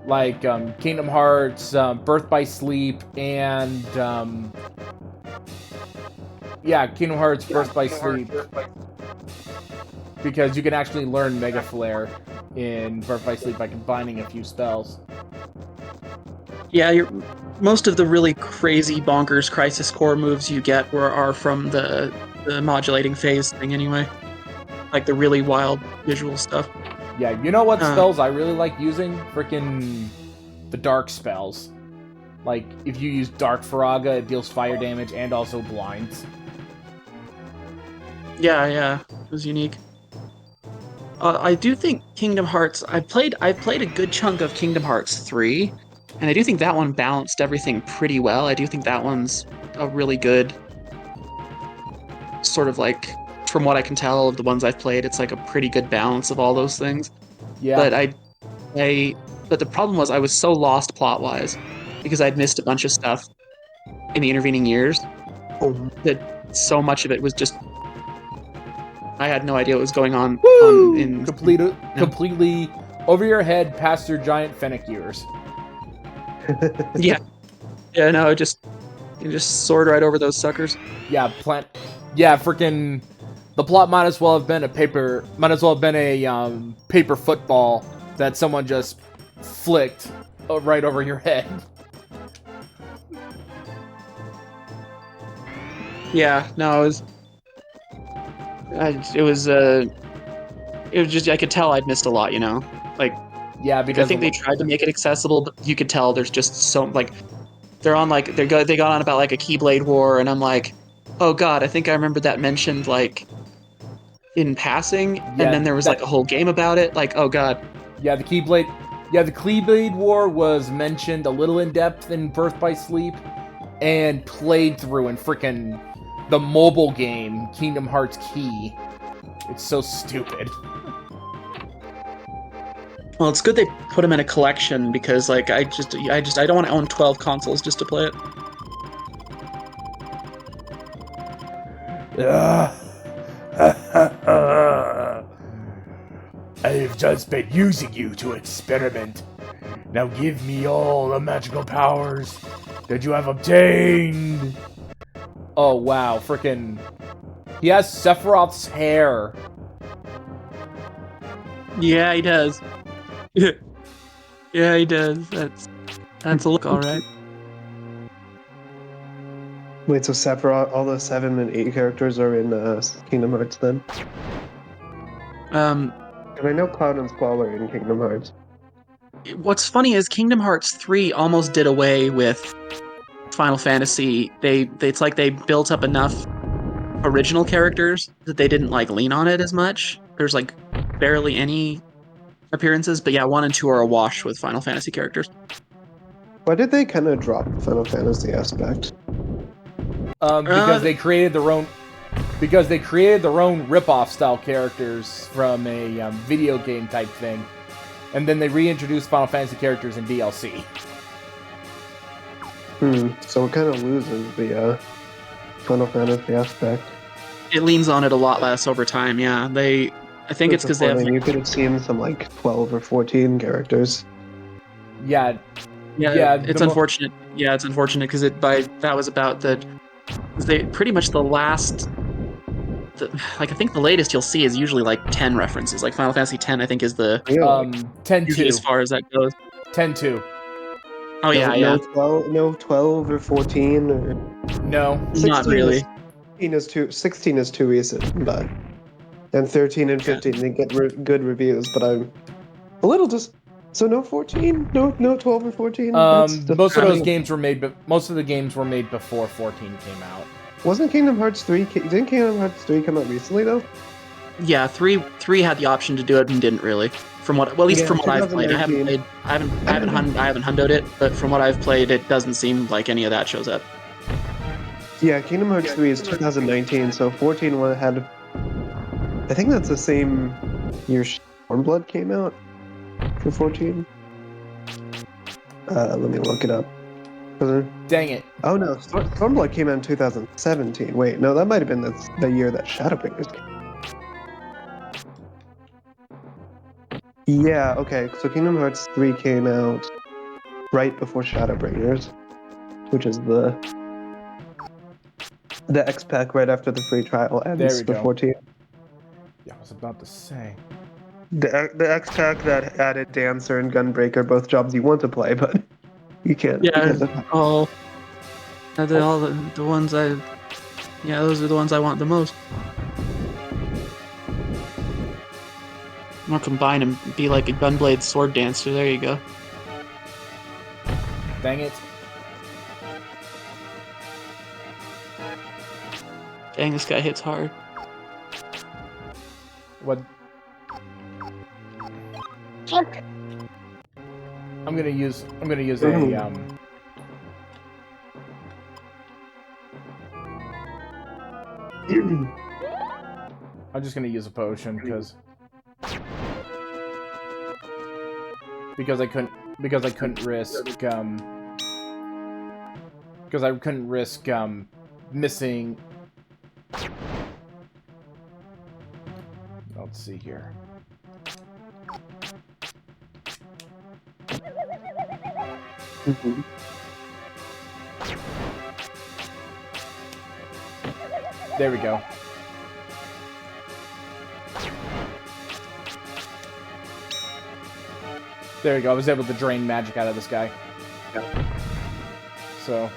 Like Kingdom Hearts, Birth by Sleep, and Kingdom Hearts Birth by Sleep, because you can actually learn Mega Flare in Birth by Sleep by combining a few spells. Yeah, most of the really crazy bonkers Crisis Core moves you get are from the modulating phase thing anyway, like the really wild visual stuff. Yeah, you know what spells I really like using? Frickin' the dark spells. Like, if you use Dark Faraga, it deals fire damage and also blinds. Yeah, it was unique. I do think Kingdom Hearts... I played a good chunk of Kingdom Hearts 3, and I do think that one balanced everything pretty well. I do think that one's a really good... sort of like... From what I can tell of the ones I've played, it's like a pretty good balance of all those things. Yeah. But the problem was I was so lost plot-wise because I'd missed a bunch of stuff in the intervening years that so much of it was just I had no idea what was going on. Completely over your head past your giant fennec ears. Yeah, no, you just soared right over those suckers. Yeah, freaking. The plot might as well have been a paper football that someone just flicked right over your head. Yeah, no, it was just I could tell I'd missed a lot, you know, like. Yeah, because I think they tried to make it accessible, but you could tell there's just so like they're on like they got on about like a Keyblade war, and I'm like, oh god, I think I remember that mentioned like in passing, and then there was like a whole game about it. Like, oh god. Yeah, the Keyblade Yeah, the Keyblade War was mentioned a little in depth in Birth by Sleep, and played through in frickin' the mobile game Kingdom Hearts Key. It's so stupid. Well, it's good they put them in a collection because, like, I don't want to own 12 consoles just to play it. I've just been using you to experiment. Now give me all the magical powers that you have obtained. Oh wow, frickin'. He has Sephiroth's hair. Yeah, he does. Yeah, he does. That's a look, all right. Wait, so Sephiroth, all the 7 and 8 characters are in Kingdom Hearts then? And I know Cloud and Squall are in Kingdom Hearts. What's funny is Kingdom Hearts 3 almost did away with Final Fantasy. It's like they built up enough original characters that they didn't like lean on it as much. There's like barely any appearances, but yeah, 1 and 2 are a wash with Final Fantasy characters. Why did they kind of drop the Final Fantasy aspect? Because they created their own. Because they created their own rip-off style characters from a video game type thing, and then they reintroduced Final Fantasy characters in DLC. So it kind of loses the Final Fantasy aspect. It leans on it a lot less over time. Yeah, I think it's because they have. You could have seen some like 12 or 14 characters. Yeah, It's unfortunate. Yeah, it's unfortunate because that was about the. They pretty much the last. I think the latest you'll see is usually like 10 references. Like Final Fantasy 10, I think is the 10-2 as far as that goes. 10-2. Oh yeah. 12 or 14 or No, not really. 16 is too recent, but and 13 and 15 they get good reviews, but I'm a little just so no 14, no 12 or 14. most of those games were made, but most of the games were made before 14 came out. Wasn't Kingdom Hearts 3? Didn't Kingdom Hearts 3 come out recently though? Yeah, 3 had the option to do it and didn't really. From what I've played, I haven't hundoed it, but from what I've played, it doesn't seem like any of that shows up. Yeah, Kingdom Hearts 3 is 2019, so 14 had. I think that's the same year Stormblood came out for 14. Let me look it up. Dang it. Oh no, Stormblood came out in 2017. Wait, no, that might have been the year that Shadowbringers came out. Yeah, okay, so Kingdom Hearts 3 came out right before Shadowbringers, which is the X-Pack right after the free trial ends for 14. Yeah, I was about to say. The X-Pack that added Dancer and Gunbreaker, both jobs you want to play, but you can't. Yeah, the ones those are the ones I want the most. I'm gonna combine and be like a Gunblade sword dancer. There you go. Dang it. Dang, this guy hits hard. What? I'm gonna use a I'm just gonna use a potion because I couldn't risk missing. Let's see here. There we go. There we go. I was able to drain magic out of this guy. Yeah. So.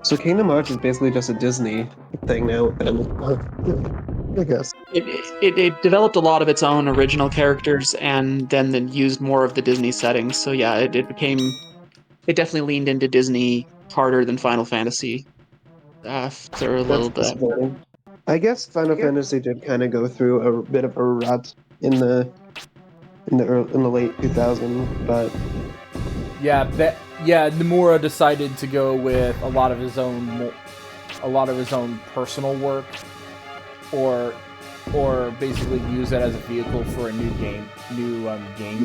So Kingdom Hearts is basically just a Disney thing now, I guess. It developed a lot of its own original characters and then used more of the Disney settings. So yeah, it definitely leaned into Disney harder than Final Fantasy after a That's little bit. disappointing. I guess Final Fantasy did kind of go through a bit of a rut in the in the late 2000s, but Yeah, Nomura decided to go with a lot of his own personal work, or basically use that as a vehicle for a new game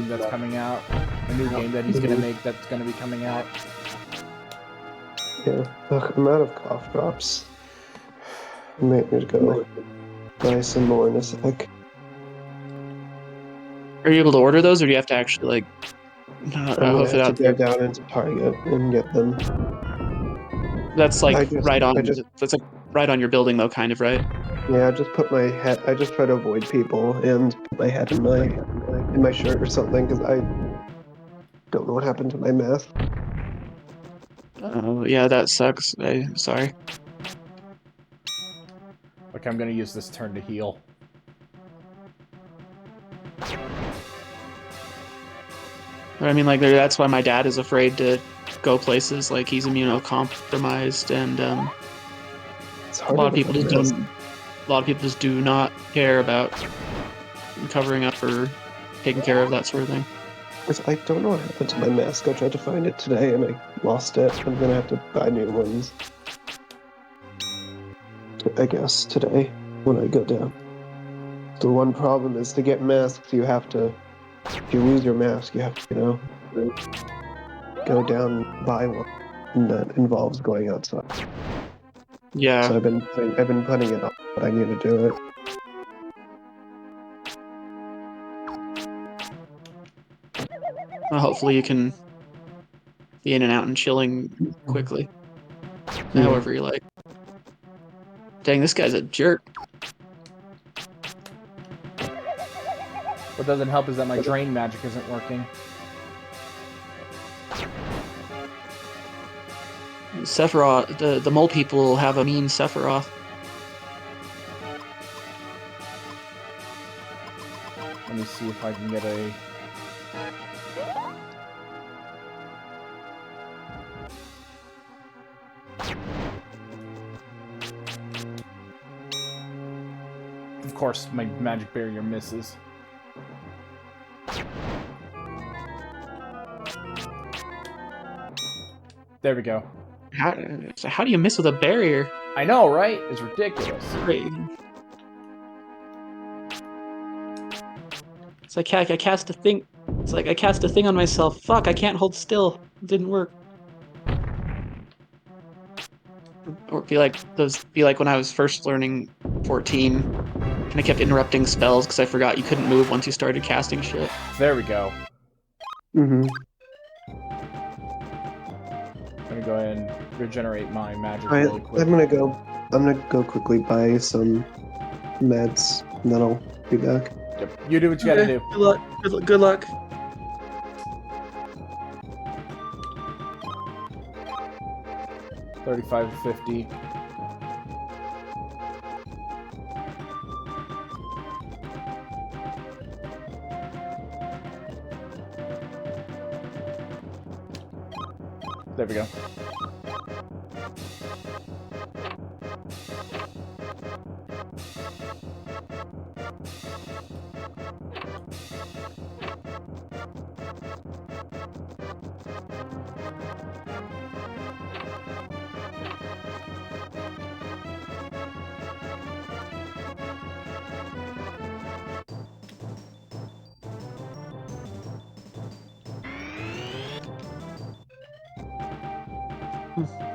that's coming out, a new game that he's gonna make that's gonna be coming out. yeah, ugh, I'm out of cough drops. I might need to go buy some more in a sec. Are you able to order those, or do you have to actually like I'm gonna hoof it have to out go there? down into Target and get them. That's like I just, right on. I just, That's like right on your building, though, kind of, right? yeah, I just put my head. I just try to avoid people and put my head in my shirt or something because I don't know what happened to my mask. Oh, yeah, that sucks. Sorry. Okay, I'm gonna use this turn to heal. But I mean, like, that's why my dad is afraid to go places. Like, he's immunocompromised, and It's a hard lot of to people put just a mask. don't. A lot of people just do not care about covering up or taking care of that sort of thing. I don't know what happened to my mask. I tried to find it today and I lost it. I'm gonna have to buy new ones. I guess today when I go down. The one problem is to get masks. You have to. If you lose your mask, you have to, go down and buy one, and that involves going outside. Yeah. So I've been putting it off, but I need to do it. Well, hopefully, you can be in and out and chilling quickly, however you like. Dang, this guy's a jerk. What doesn't help is that my drain magic isn't working. Sephiroth, the mole people have a mean Sephiroth. Let me see if I can get a... Of course, my magic barrier misses. There we go. How do you miss with a barrier? I know, right? It's ridiculous. Great. It's like I cast a thing. It's like I cast a thing on myself. Fuck! I can't hold still. It didn't work. Or be like when I was first learning 14, and I kept interrupting spells because I forgot you couldn't move once you started casting shit. There we go. Mm-hmm. I'm gonna go ahead and regenerate my magic Alright, really quick. I'm gonna go quickly buy some meds, and then I'll be back. Yep. You do what you gotta do. Good luck. Good luck. $35 to $50. There we go.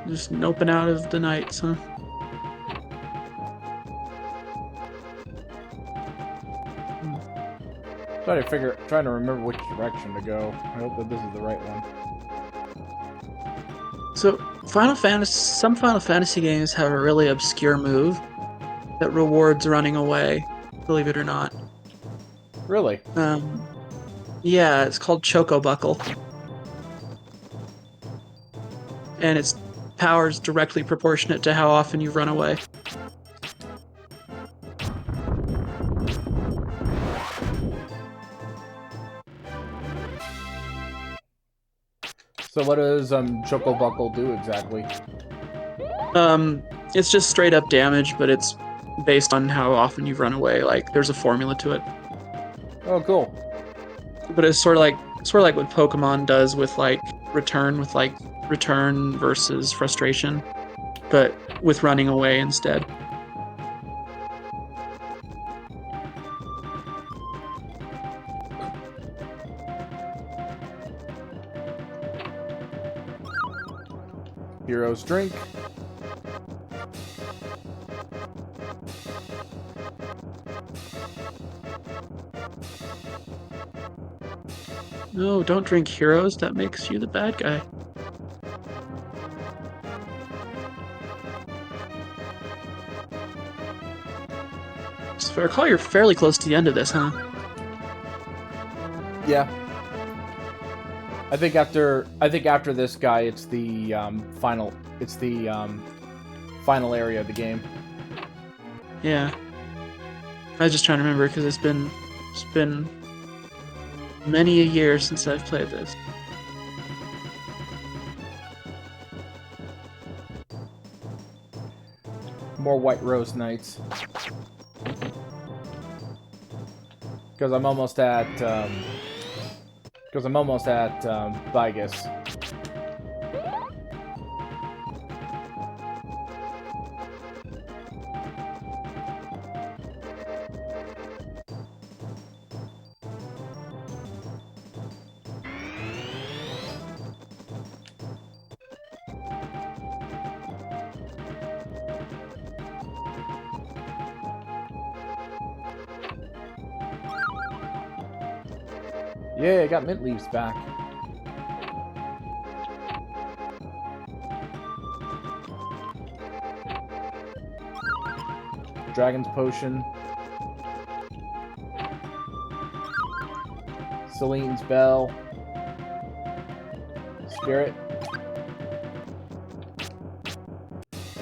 Just noping out of the nights, huh? Trying to remember which direction to go. I hope that this is the right one. So, some Final Fantasy games have a really obscure move that rewards running away, believe it or not. Really? Yeah, it's called Choco Buckle. And its power is directly proportionate to how often you run away. So what does Choco Buckle do exactly? It's just straight up damage, but it's based on how often you've run away. Like there's a formula to it. Oh, cool. But it's sort of like what Pokemon does with like return versus frustration, but with running away instead. Hero's drink. No, don't drink heroes. That makes you the bad guy. So I recall you're fairly close to the end of this, huh? Yeah. I think after this guy, it's the final. It's the final area of the game. Yeah. I was just trying to remember because it's been many a year since I've played this. More White Rose Knights. Because I'm almost at Vigus. Yeah, I got mint leaves back. Dragon's Potion. Celine's Bell. Spirit.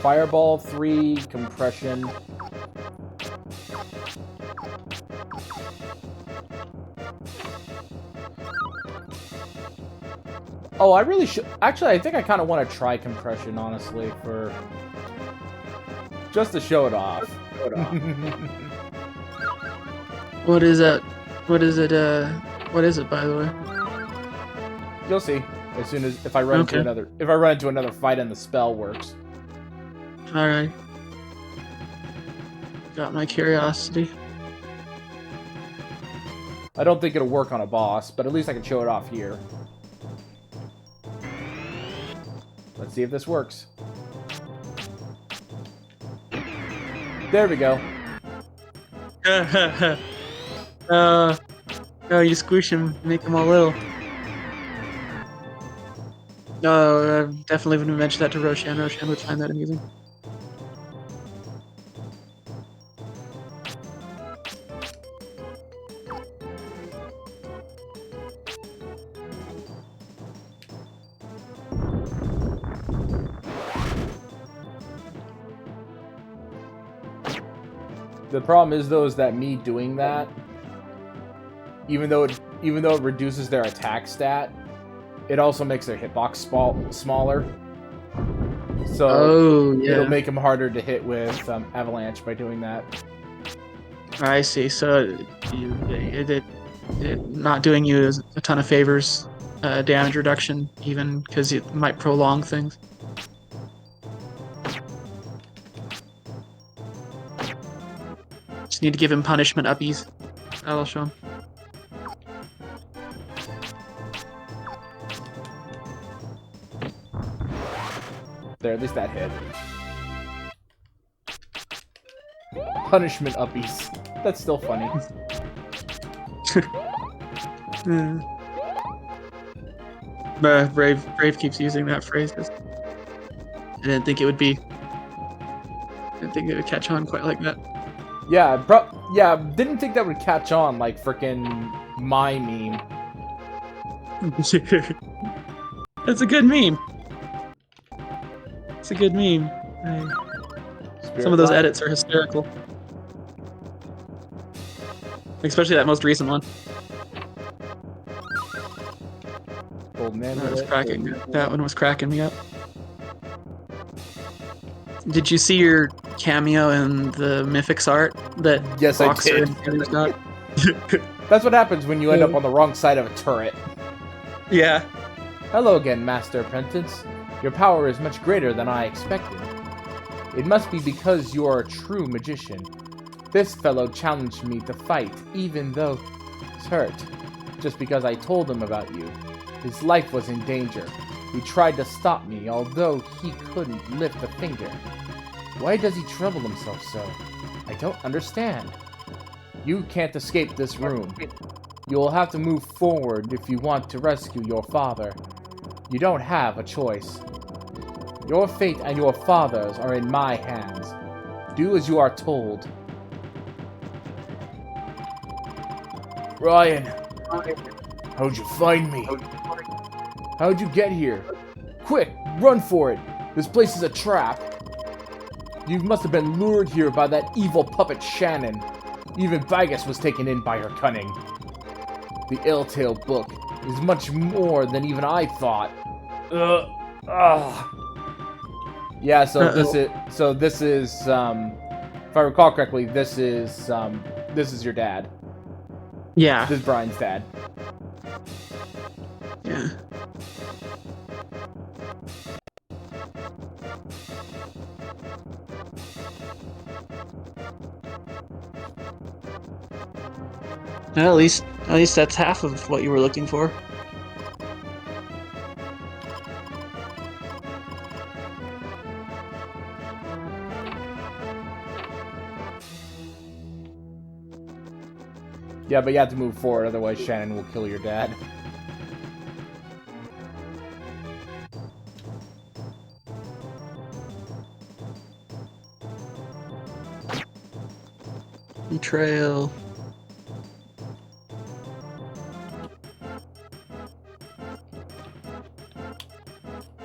Fireball 3, Compression. Oh, I really should... Actually, I think I kind of want to try Compression, honestly, for... just to show it off. What is it? What is it, by the way? You'll see. As soon as... if I run into another fight and the spell works. Alright. Got my curiosity. I don't think it'll work on a boss, but at least I can show it off here. Let's see if this works. There we go. Oh, you squish him, make him all little. No, I definitely wouldn't mention that to Roshan. Roshan would find that amusing. The problem is, though, is that me doing that, even though it reduces their attack stat, it also makes their hitbox smaller. So it'll make them harder to hit with Avalanche by doing that. I see. So it not doing you a ton of favors, damage reduction, even because it might prolong things. Just need to give him punishment uppies. That'll show him. There, at least that hit. Punishment uppies. That's still funny. Brave keeps using that phrase. I didn't think it would catch on quite like that. Yeah, didn't think that would catch on like frickin' my meme. That's a good meme. It's a good meme. Some of those edits are hysterical. Especially that most recent one. old man. That one was cracking me up. Did you see your cameo in the Mythics art that Yes, I Boxer did. and Sanders got? That's what happens when you end up on the wrong side of a turret. Yeah. Hello again, Master Apprentice. Your power is much greater than I expected. It must be because you are a true magician. This fellow challenged me to fight, even though he's hurt. Just because I told him about you. His life was in danger. He tried to stop me, although he couldn't lift a finger. Why does he trouble himself so? I don't understand. You can't escape this room. You will have to move forward if you want to rescue your father. You don't have a choice. Your fate and your father's are in my hands. Do as you are told. Ryan, how'd you find me? How'd you get here? Quick, run for it! This place is a trap. You must have been lured here by that evil puppet Shannon. Even Vigus was taken in by her cunning. The Ill-Tale book is much more than even I thought. Yeah, so this is if I recall correctly, this is your dad. Yeah. This is Brian's dad. Yeah. Well, at least that's half of what you were looking for. Yeah, but you have to move forward, otherwise Shannon will kill your dad. Betrayal.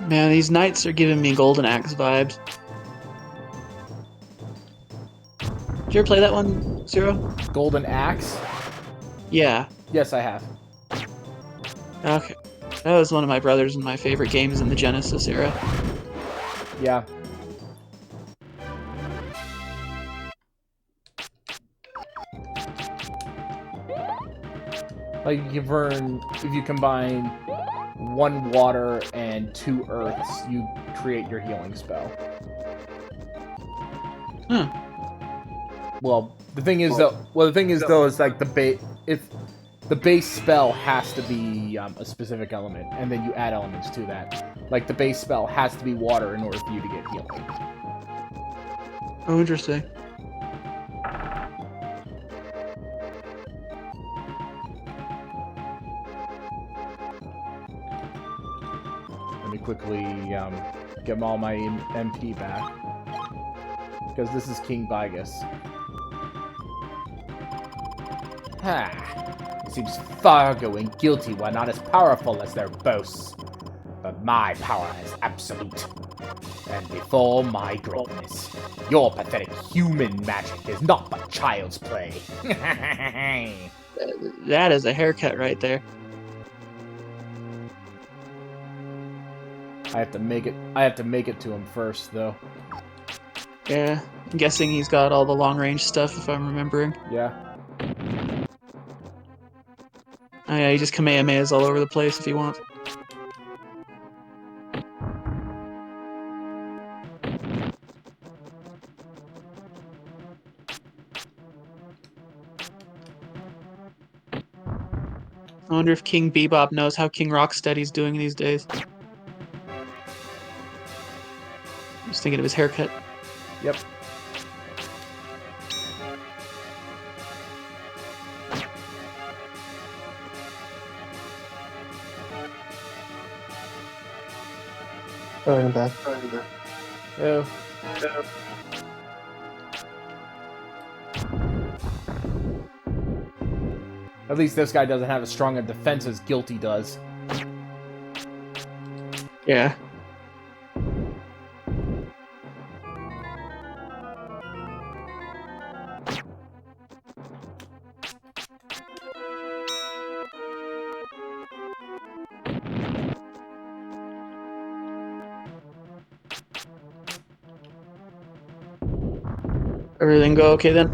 Man, these knights are giving me Golden Axe vibes. Did you ever play that one, Zero? Golden Axe? Yeah. Yes, I have. Okay. That was one of my brothers and my favorite games in the Genesis era. Yeah. Like, you burn, if you combine 1 water and 2 earths, you create your healing spell. Huh. Well, the thing is though, is like if the base spell has to be a specific element, and then you add elements to that. Like, the base spell has to be water in order for you to get healing. Oh, interesting. Let me quickly get all my MP back. Because this is King Vigus. Ha! It seems Fargo and guilty while not as powerful as their boasts. But my power is absolute. And before my greatness, your pathetic human magic is not but child's play. That is a haircut right there. I have to make it to him first, though. Yeah. I'm guessing he's got all the long-range stuff, if I'm remembering. Yeah. Oh yeah, he just Kamehamehas all over the place if he wants. I wonder if King Bebop knows how King Rocksteady's doing these days. Just thinking of his haircut. Yep. Alright, I'm back. Oh. At least this guy doesn't have as strong a defense as Guilty does. Yeah. Everything go okay then?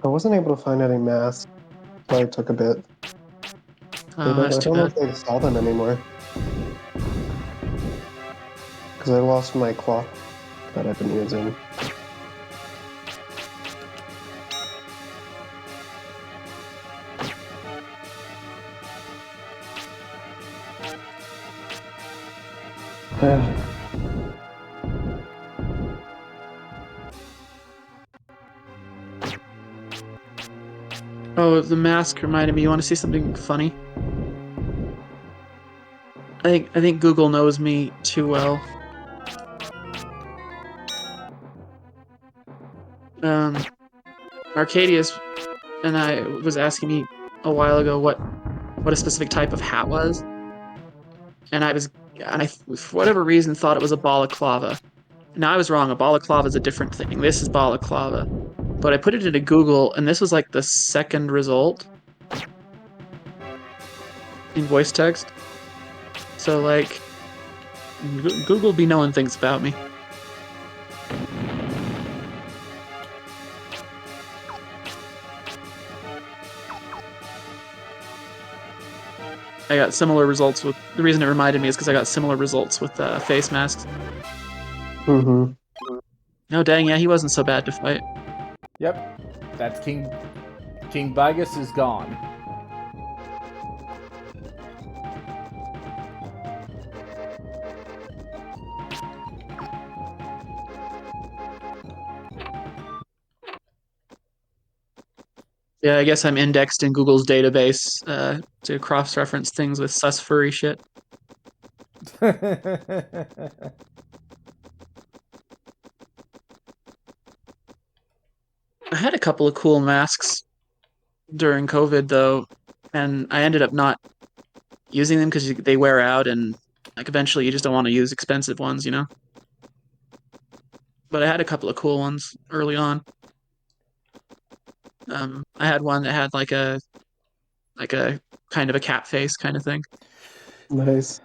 I wasn't able to find any masks, so it took a bit. Oh, that's I too don't know bad. if they sell them anymore. Because I lost my clock that I've been using. Oh, the mask reminded me. You want to see something funny? I think Google knows me too well. Arcadius and I was asking me a while ago what a specific type of hat was, and I for whatever reason thought it was a balaclava. Now I was wrong. A balaclava is a different thing. This is balaclava, but I put it into Google, and this was like the second result in voice text. So like, Google be knowing things about me. I got similar results with the reason it reminded me is because I got similar results with face masks. Mm-hmm. Oh dang, yeah, he wasn't so bad to fight. Yep, that's King Vigus is gone. Yeah, I guess I'm indexed in Google's database to cross-reference things with sus furry shit. I had a couple of cool masks during COVID though, and I ended up not using them because they wear out, and like eventually you just don't want to use expensive ones, you know. But I had a couple of cool ones early on. I had one that had like a kind of a cat face kind of thing. Nice.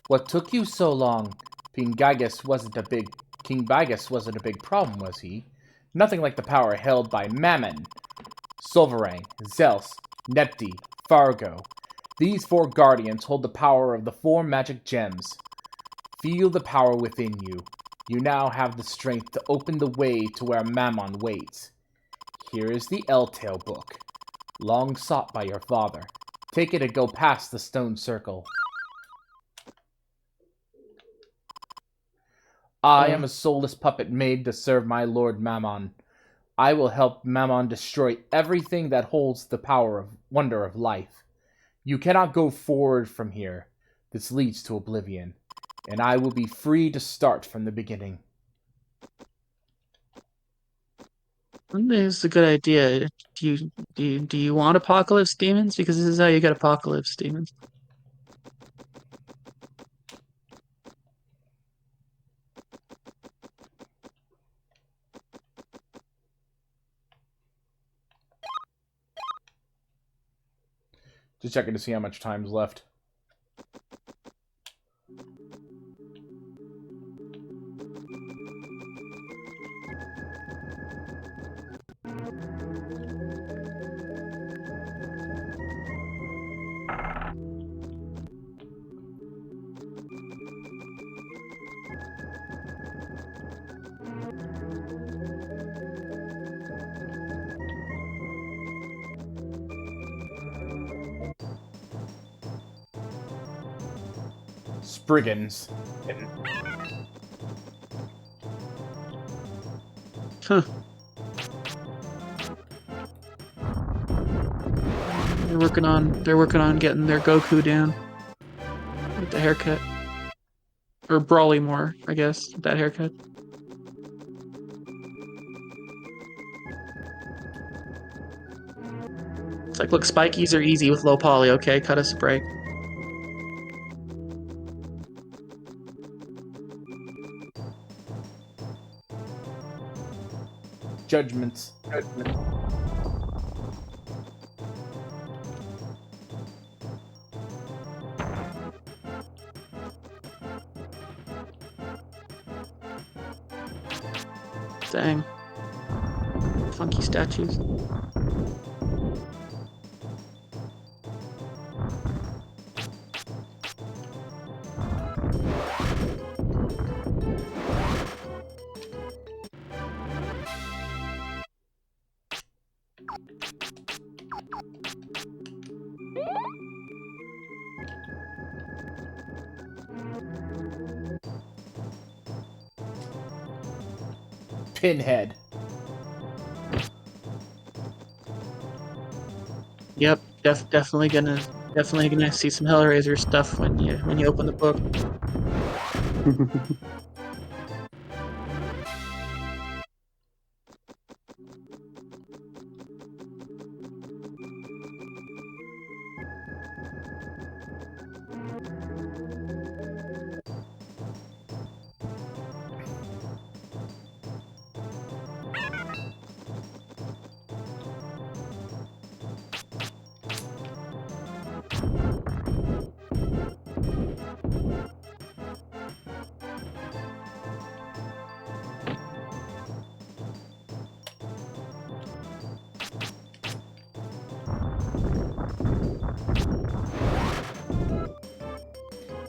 What took you so long? King Gygas wasn't a big problem, was he? Nothing like the power held by Mammon, Solvarang, Zels, Nepti, Fargo. These four guardians hold the power of the four magic gems. Feel the power within you. You now have the strength to open the way to where Mammon waits. Here is the L-Tail book, long sought by your father. Take it and go past the stone circle. I am a soulless puppet made to serve my lord Mammon. I will help Mammon destroy everything that holds the power of wonder of life. You cannot go forward from here. This leads to oblivion, and I will be free to start from the beginning. I think it's a good idea. Do you want apocalypse demons? Because this is how you get apocalypse demons. Just checking to see how much time's left. Spriggans. Huh. They're working on getting their Goku down with the haircut. Or Brawlymore, I guess, with that haircut. It's like, look, spikies are easy with low poly, okay? Cut us a break. Judgments. Dang. Funky statues. Pinhead. Yep, definitely gonna see some Hellraiser stuff when you open the book.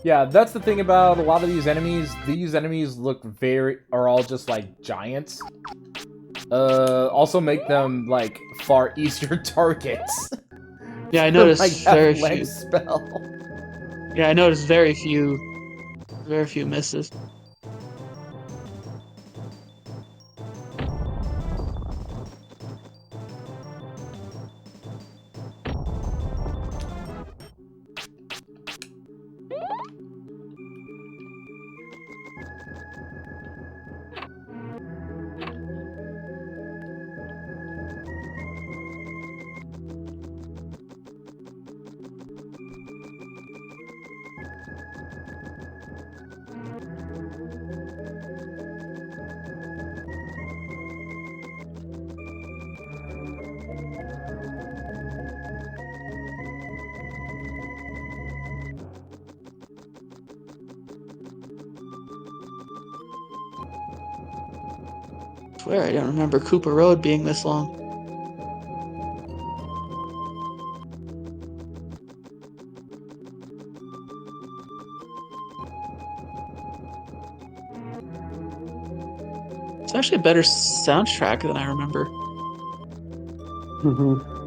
Yeah, that's the thing about a lot of these enemies. These enemies are all just like giants. Also make them like far easier targets. Yeah, I For, like, noticed that very leg few. spell. Yeah, I noticed very few misses. I swear I don't remember Cooper Road being this long. It's actually a better soundtrack than I remember. Mhm.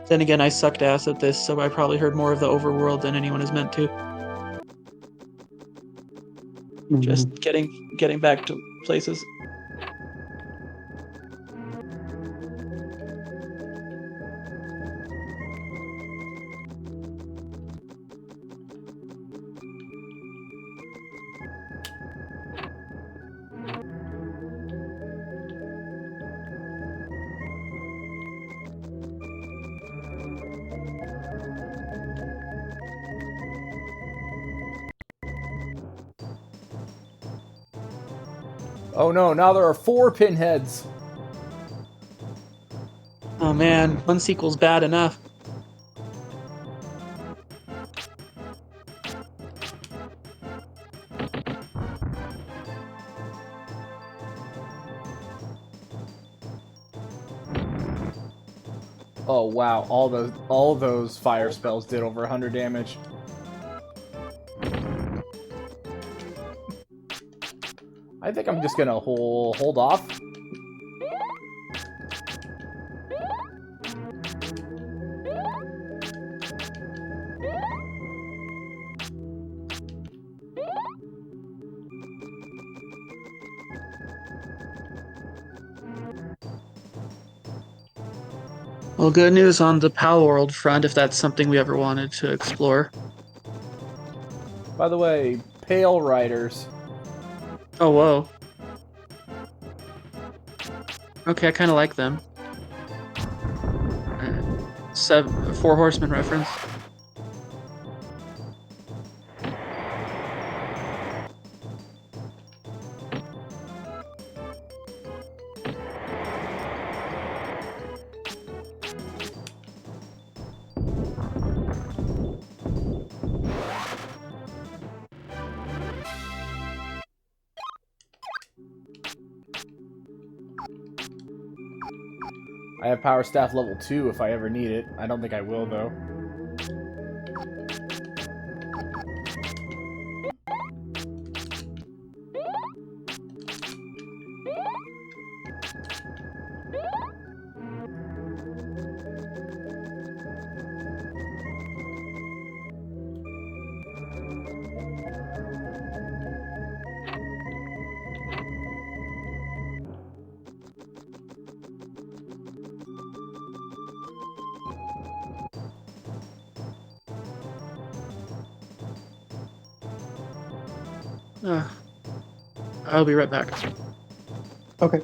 Then again, I sucked ass at this, so I probably heard more of the overworld than anyone is meant to. Just Mhm. getting back to places. Oh no, now there are 4 pinheads. Oh man, one sequel's bad enough. Oh wow, all those fire spells did over 100 damage. I think I'm just gonna hold off. Well, good news on the Pal World front, if that's something we ever wanted to explore. By the way, Pale Riders. Oh, whoa. Okay, I kind of like them. Four Horsemen reference. I have Power Staff level 2 if I ever need it. I don't think I will, though. I'll be right back. Okay.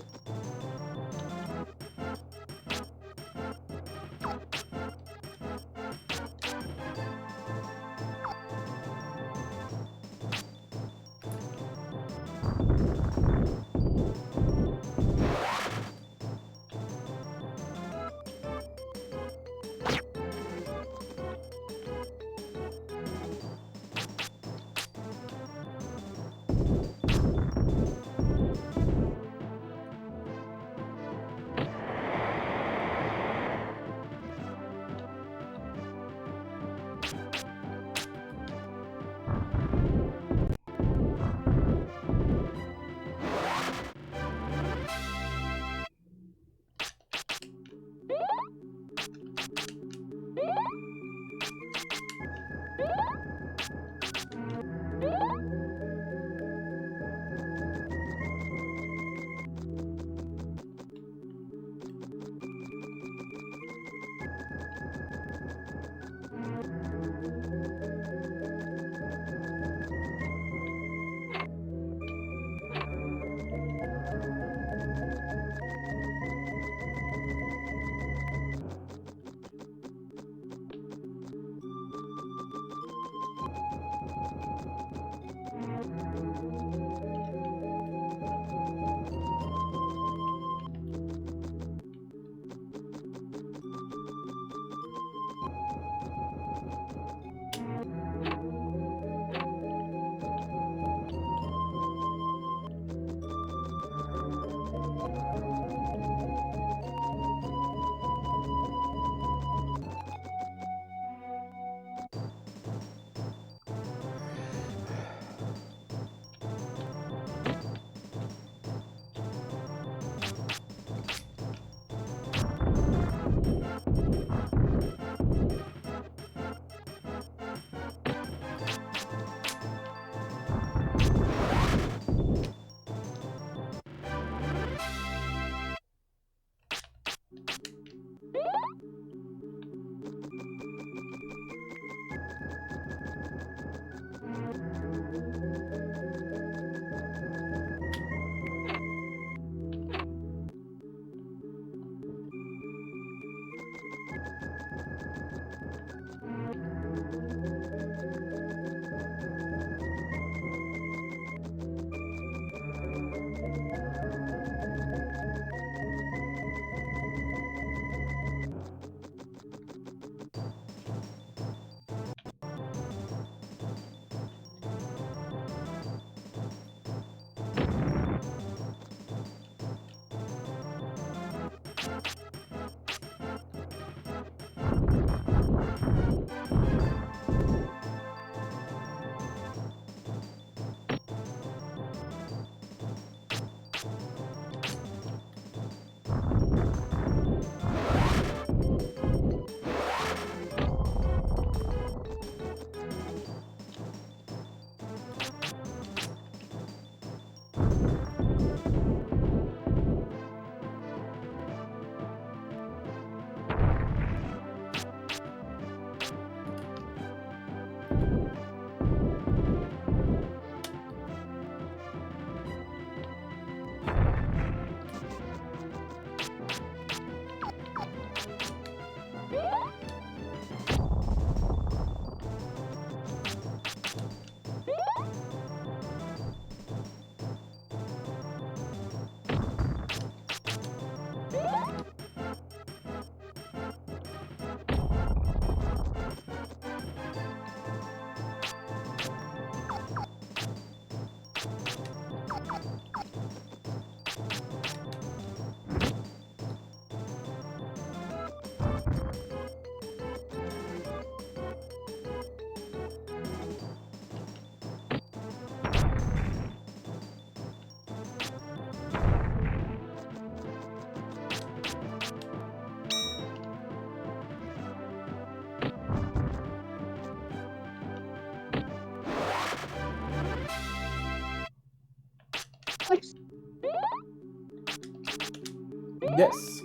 Yes.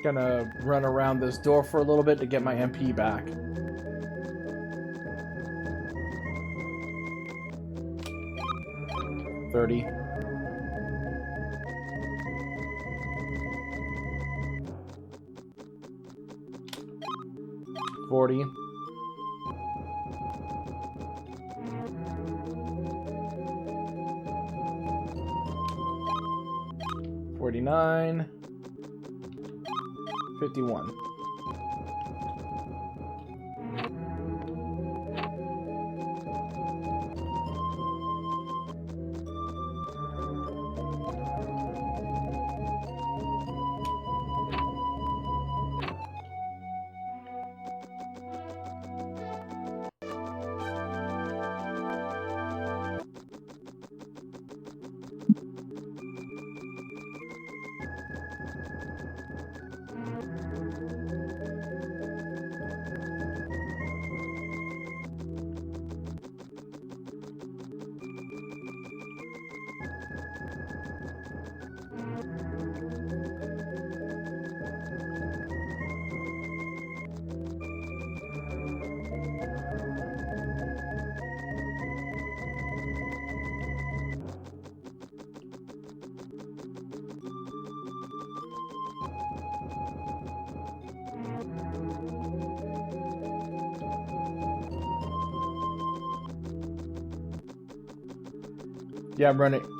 Gonna run around this door for a little bit to get my MP back. $30. $40. $49. $51.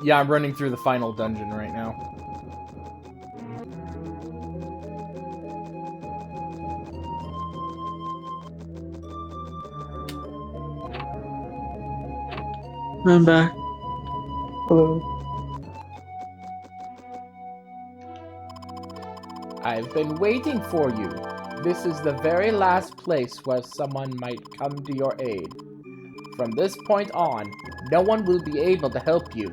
Yeah, I'm running through the final dungeon right now. I'm back. Hello. I've been waiting for you. This is the very last place where someone might come to your aid. From this point on, no one will be able to help you.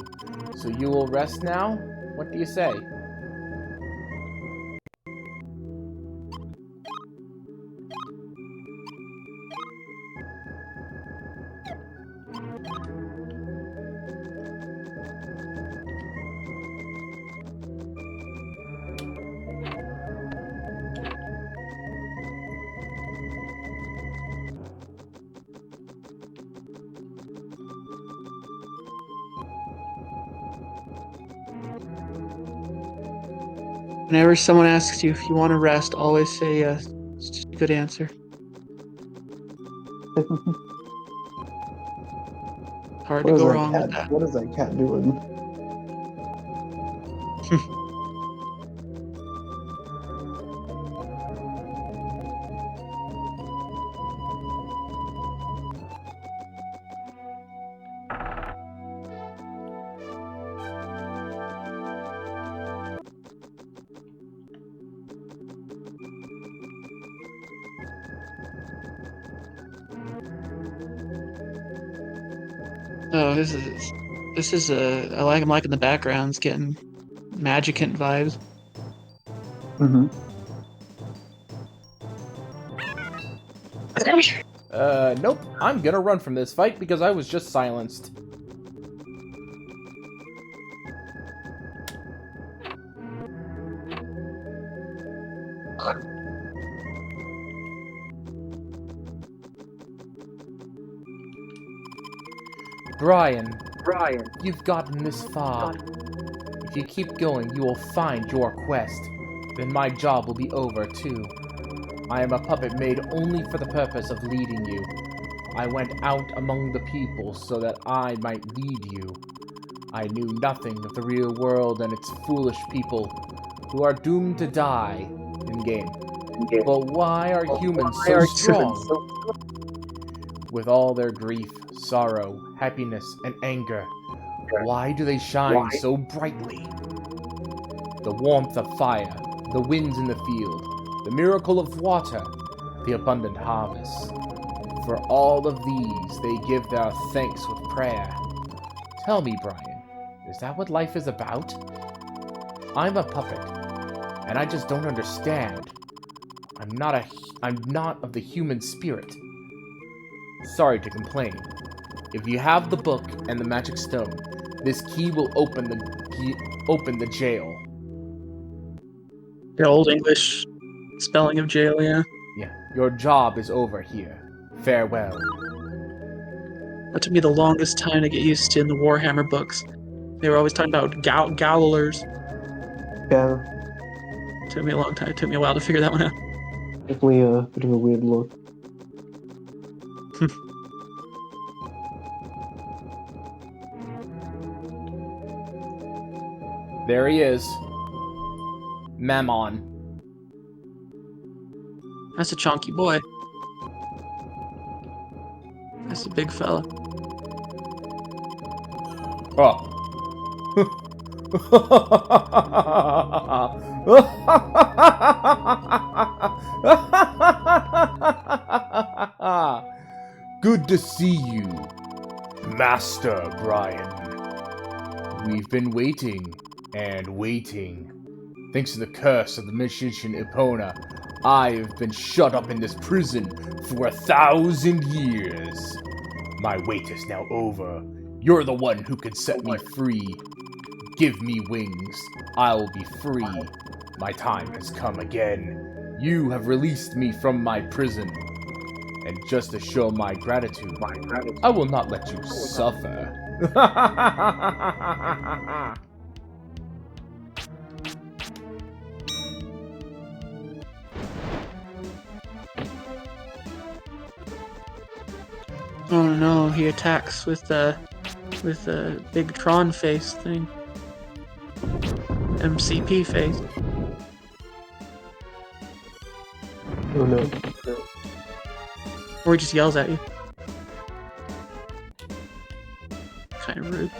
So you will rest now? What do you say? Whenever someone asks you if you want to rest, always say yes. It's just a good answer. Hard to go wrong with that. What is that cat doing? Oh, this is I'm liking the backgrounds, getting Magicant vibes. Mm-hmm. Nope. I'm gonna run from this fight because I was just silenced. Brian, you've gotten this far. If you keep going, you will find your quest. Then my job will be over, too. I am a puppet made only for the purpose of leading you. I went out among the people so that I might lead you. I knew nothing of the real world and its foolish people, who are doomed to die in-game. But why are humans so strong? With all their grief, sorrow, happiness, and anger, why do they shine so brightly? The warmth of fire, the winds in the field, the miracle of water, the abundant harvest. For all of these, they give their thanks with prayer. Tell me, Brian, is that what life is about? I'm a puppet, and I just don't understand. I'm I'm not of the human spirit. Sorry to complain. If you have the book and the magic stone, this key will open the jail. The old English spelling of jail, yeah. Yeah, your job is over here. Farewell. That took me the longest time to get used to in the Warhammer books. They were always talking about Gowlers. Yeah, Took me a long time. It took me a while to figure that one out. definitely a bit of a weird look. There he is. Mammon. That's a chunky boy. That's a big fella. Oh. Good to see you, Master Brian. We've been waiting and waiting. Thanks to the curse of the magician Epona, I have been shut up in this prison for 1,000 years. My wait is now over. You're the one who can set me free. Give me wings. I'll be free. My time has come again. You have released me from my prison. And just to show my gratitude, I will not let you suffer. Oh no, he attacks with the big Tron face thing. MCP face. Oh no. Or he just yells at you. Kind of rude.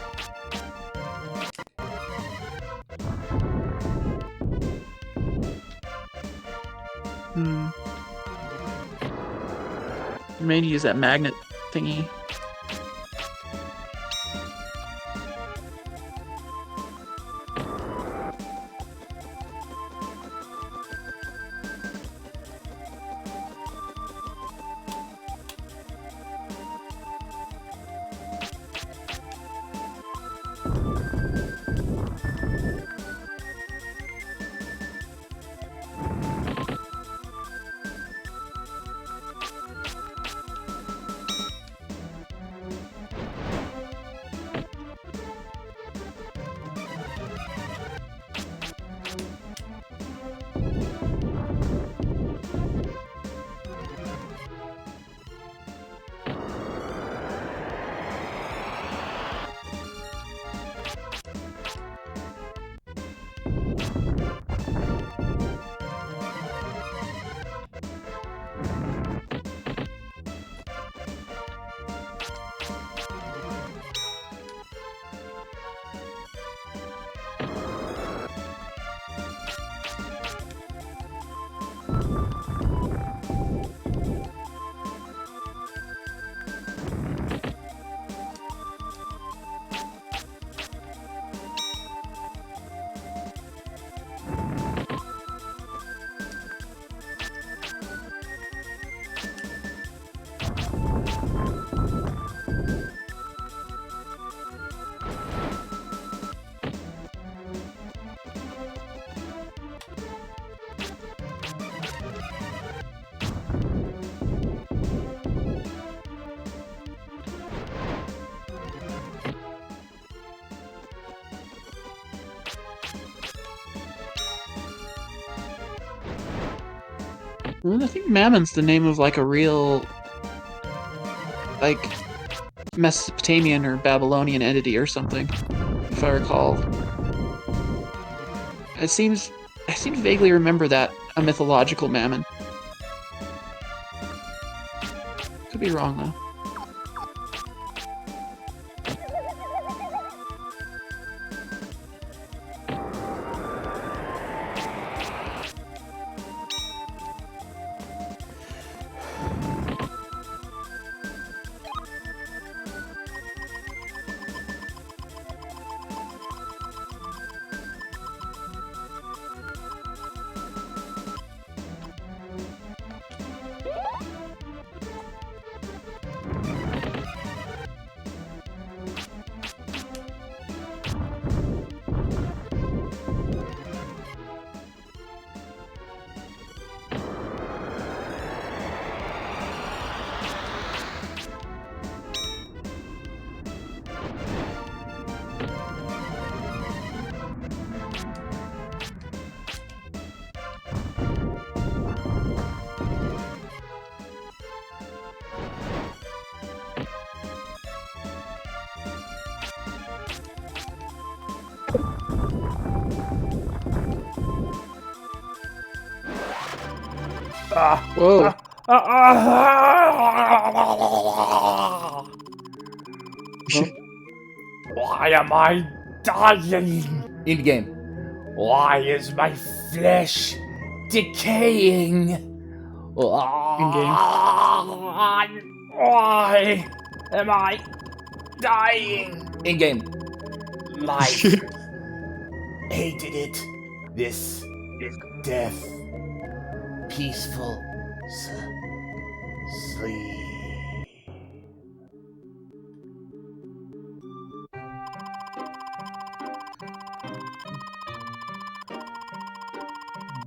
Maybe use that magnet thingy. I think Mammon's the name of like a real, like, Mesopotamian or Babylonian entity or something, if I recall. I seem to vaguely remember that, a mythological Mammon. Could be wrong though. Whoa. Why am I dying? In game. Why is my flesh decaying? In-game. Why am I dying? In game. Life. Hated it. This is death. Peaceful sleep.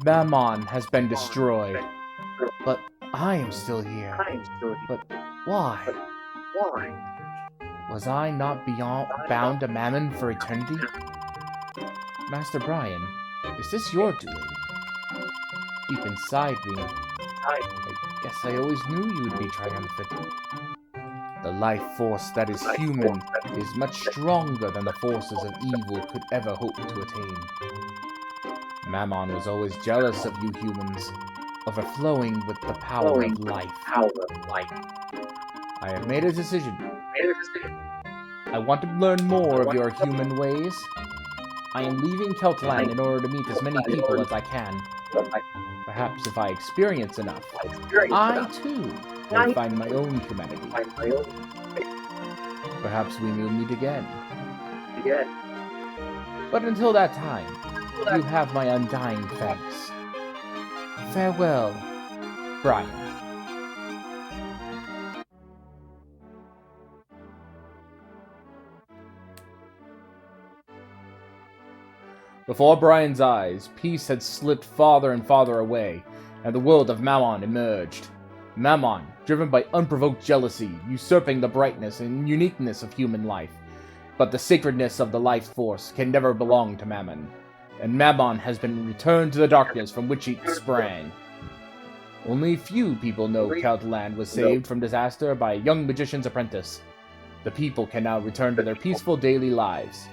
Mammon has been destroyed, but I am still here. But why? Was I not bound to Mammon for eternity? Master Brian, is this your doing? Deep inside me, I guess I always knew you would be triumphant. The life force that is human is much stronger than the forces of evil could ever hope to attain. Mammon was always jealous of you humans, overflowing with the power of life. I have made a decision. I want to learn more of your human ways. I am leaving Keltland in order to meet as many people as I can. Perhaps if I experience enough, I too will find my own humanity. Perhaps we will meet again. But until that time, you have my undying thanks. Farewell, Brian. Before Brian's eyes, peace had slipped farther and farther away, and the world of Mammon emerged. Mammon, driven by unprovoked jealousy, usurping the brightness and uniqueness of human life. But the sacredness of the life force can never belong to Mammon, and Mammon has been returned to the darkness from which it sprang. Only few people know Keltland was saved from disaster by a young magician's apprentice. The people can now return to their peaceful daily lives.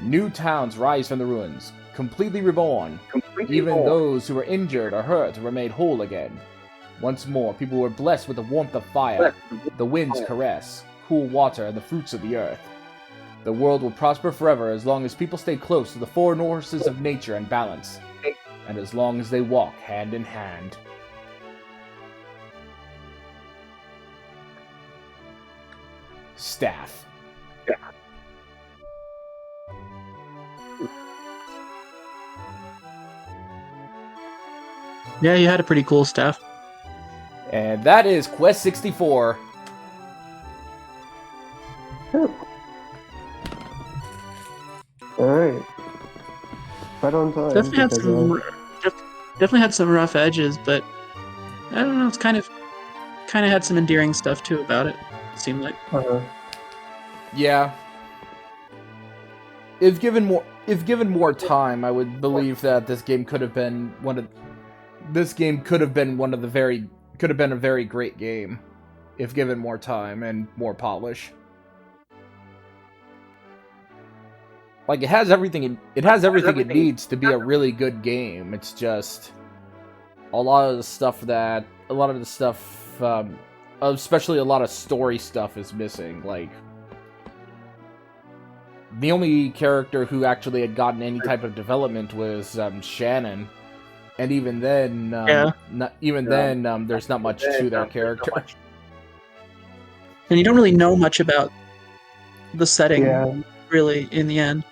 New towns rise from the ruins, completely reborn. Even those who were injured or hurt were made whole again. Once more, people were blessed with the warmth of fire, the wind's caress, cool water, and the fruits of the earth. The world will prosper forever as long as people stay close to the four forces of nature and balance, and as long as they walk hand in hand. Staff. Yeah, you had a pretty cool staff. And that is Quest 64. Alright. Right on time. Definitely had because, some, definitely had some rough edges, but I don't know. It's kind of had some endearing stuff too about it. It seemed like. Yeah. If given more time, I would believe that this game could have been a very great game if given more time and more polish. Like, it has everything it needs to be a really good game. It's just a lot of the stuff, especially a lot of story stuff, is missing. Like, the only character who actually had gotten any type of development was Shannon, and even then, there's not much to their character. And you don't really know much about the setting, really, in the end.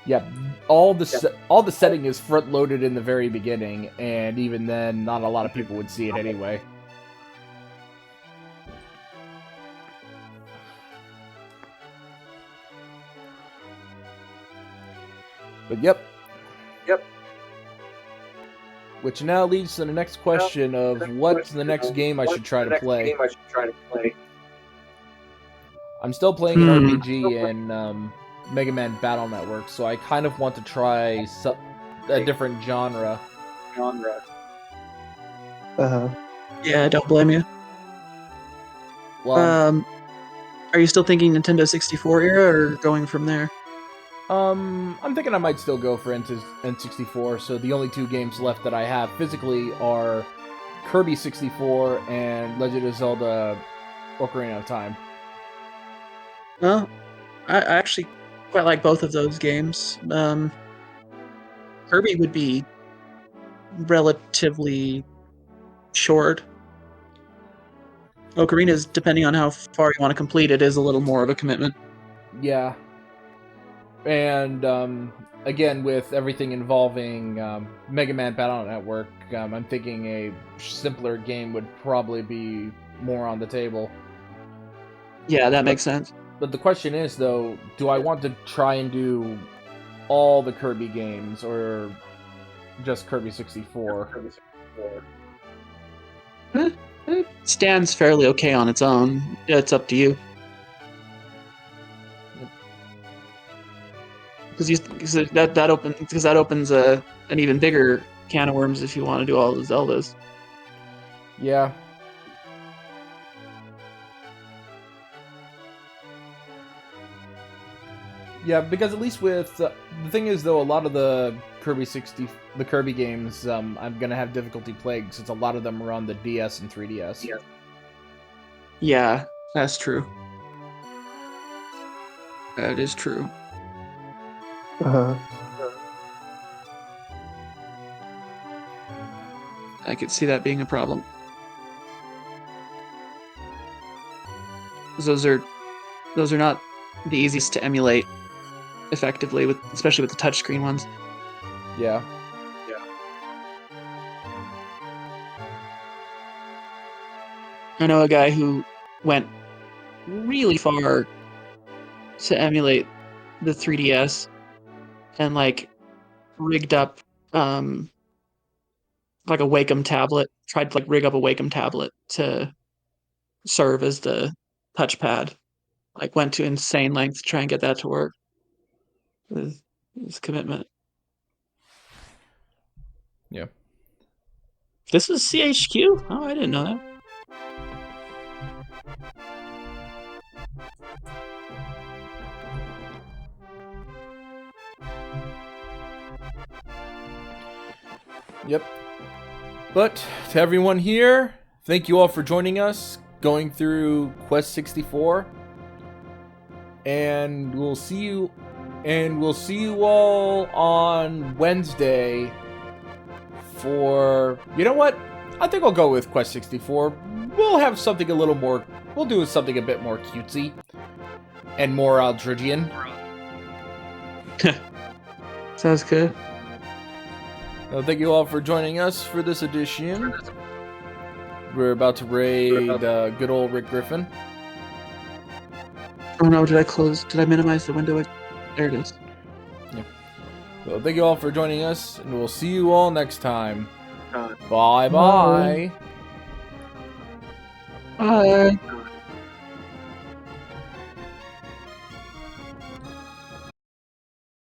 Yeah, all the setting is front loaded in the very beginning, and even then, not a lot of people would see it anyway. But yep. Which now leads to the next question of what's the next game I should try to play. I'm still playing an RPG in Mega Man Battle Network, so I kind of want to try a different genre. Yeah, I don't blame you. Well, are you still thinking Nintendo 64 era, or going from there? I'm thinking I might still go for N64, so the only two games left that I have physically are Kirby 64 and Legend of Zelda Ocarina of Time. Well, I actually quite like both of those games. Kirby would be relatively short. Ocarina's, depending on how far you want to complete it, is a little more of a commitment. Yeah. And again, with everything involving Mega Man Battle Network, I'm thinking a simpler game would probably be more on the table. Yeah, that makes sense. But the question is, though, do I want to try and do all the Kirby games or just Kirby 64? It stands fairly okay on its own. It's up to you. Because that opens an even bigger can of worms if you want to do all the Zeldas. Yeah. Yeah, because at least with the thing is, though, a lot of the Kirby games, I'm gonna have difficulty playing since a lot of them are on the DS and 3DS. Yeah, that's true. That is true. I could see that being a problem. Those are not the easiest to emulate effectively, especially with the touchscreen ones. Yeah. I know a guy who went really far to emulate the 3DS and rigged up like a Wacom tablet. Tried to rig up a Wacom tablet to serve as the touchpad. Went to insane lengths to try and get that to work. His commitment. Yeah. This was CHQ? Oh, I didn't know that. Yep. But to everyone here, thank you all for joining us, going through Quest 64. And we'll see you all on Wednesday for, you know what? I think I'll go with Quest 64. We'll have something we'll do something a bit more cutesy and more Aldrigian. Sounds good. Well, thank you all for joining us for this edition. We're about to raid good old Rick Griffin. Oh no, did I minimize the window? There it is. Yeah. Well, thank you all for joining us, and we'll see you all next time. Bye-bye. Bye.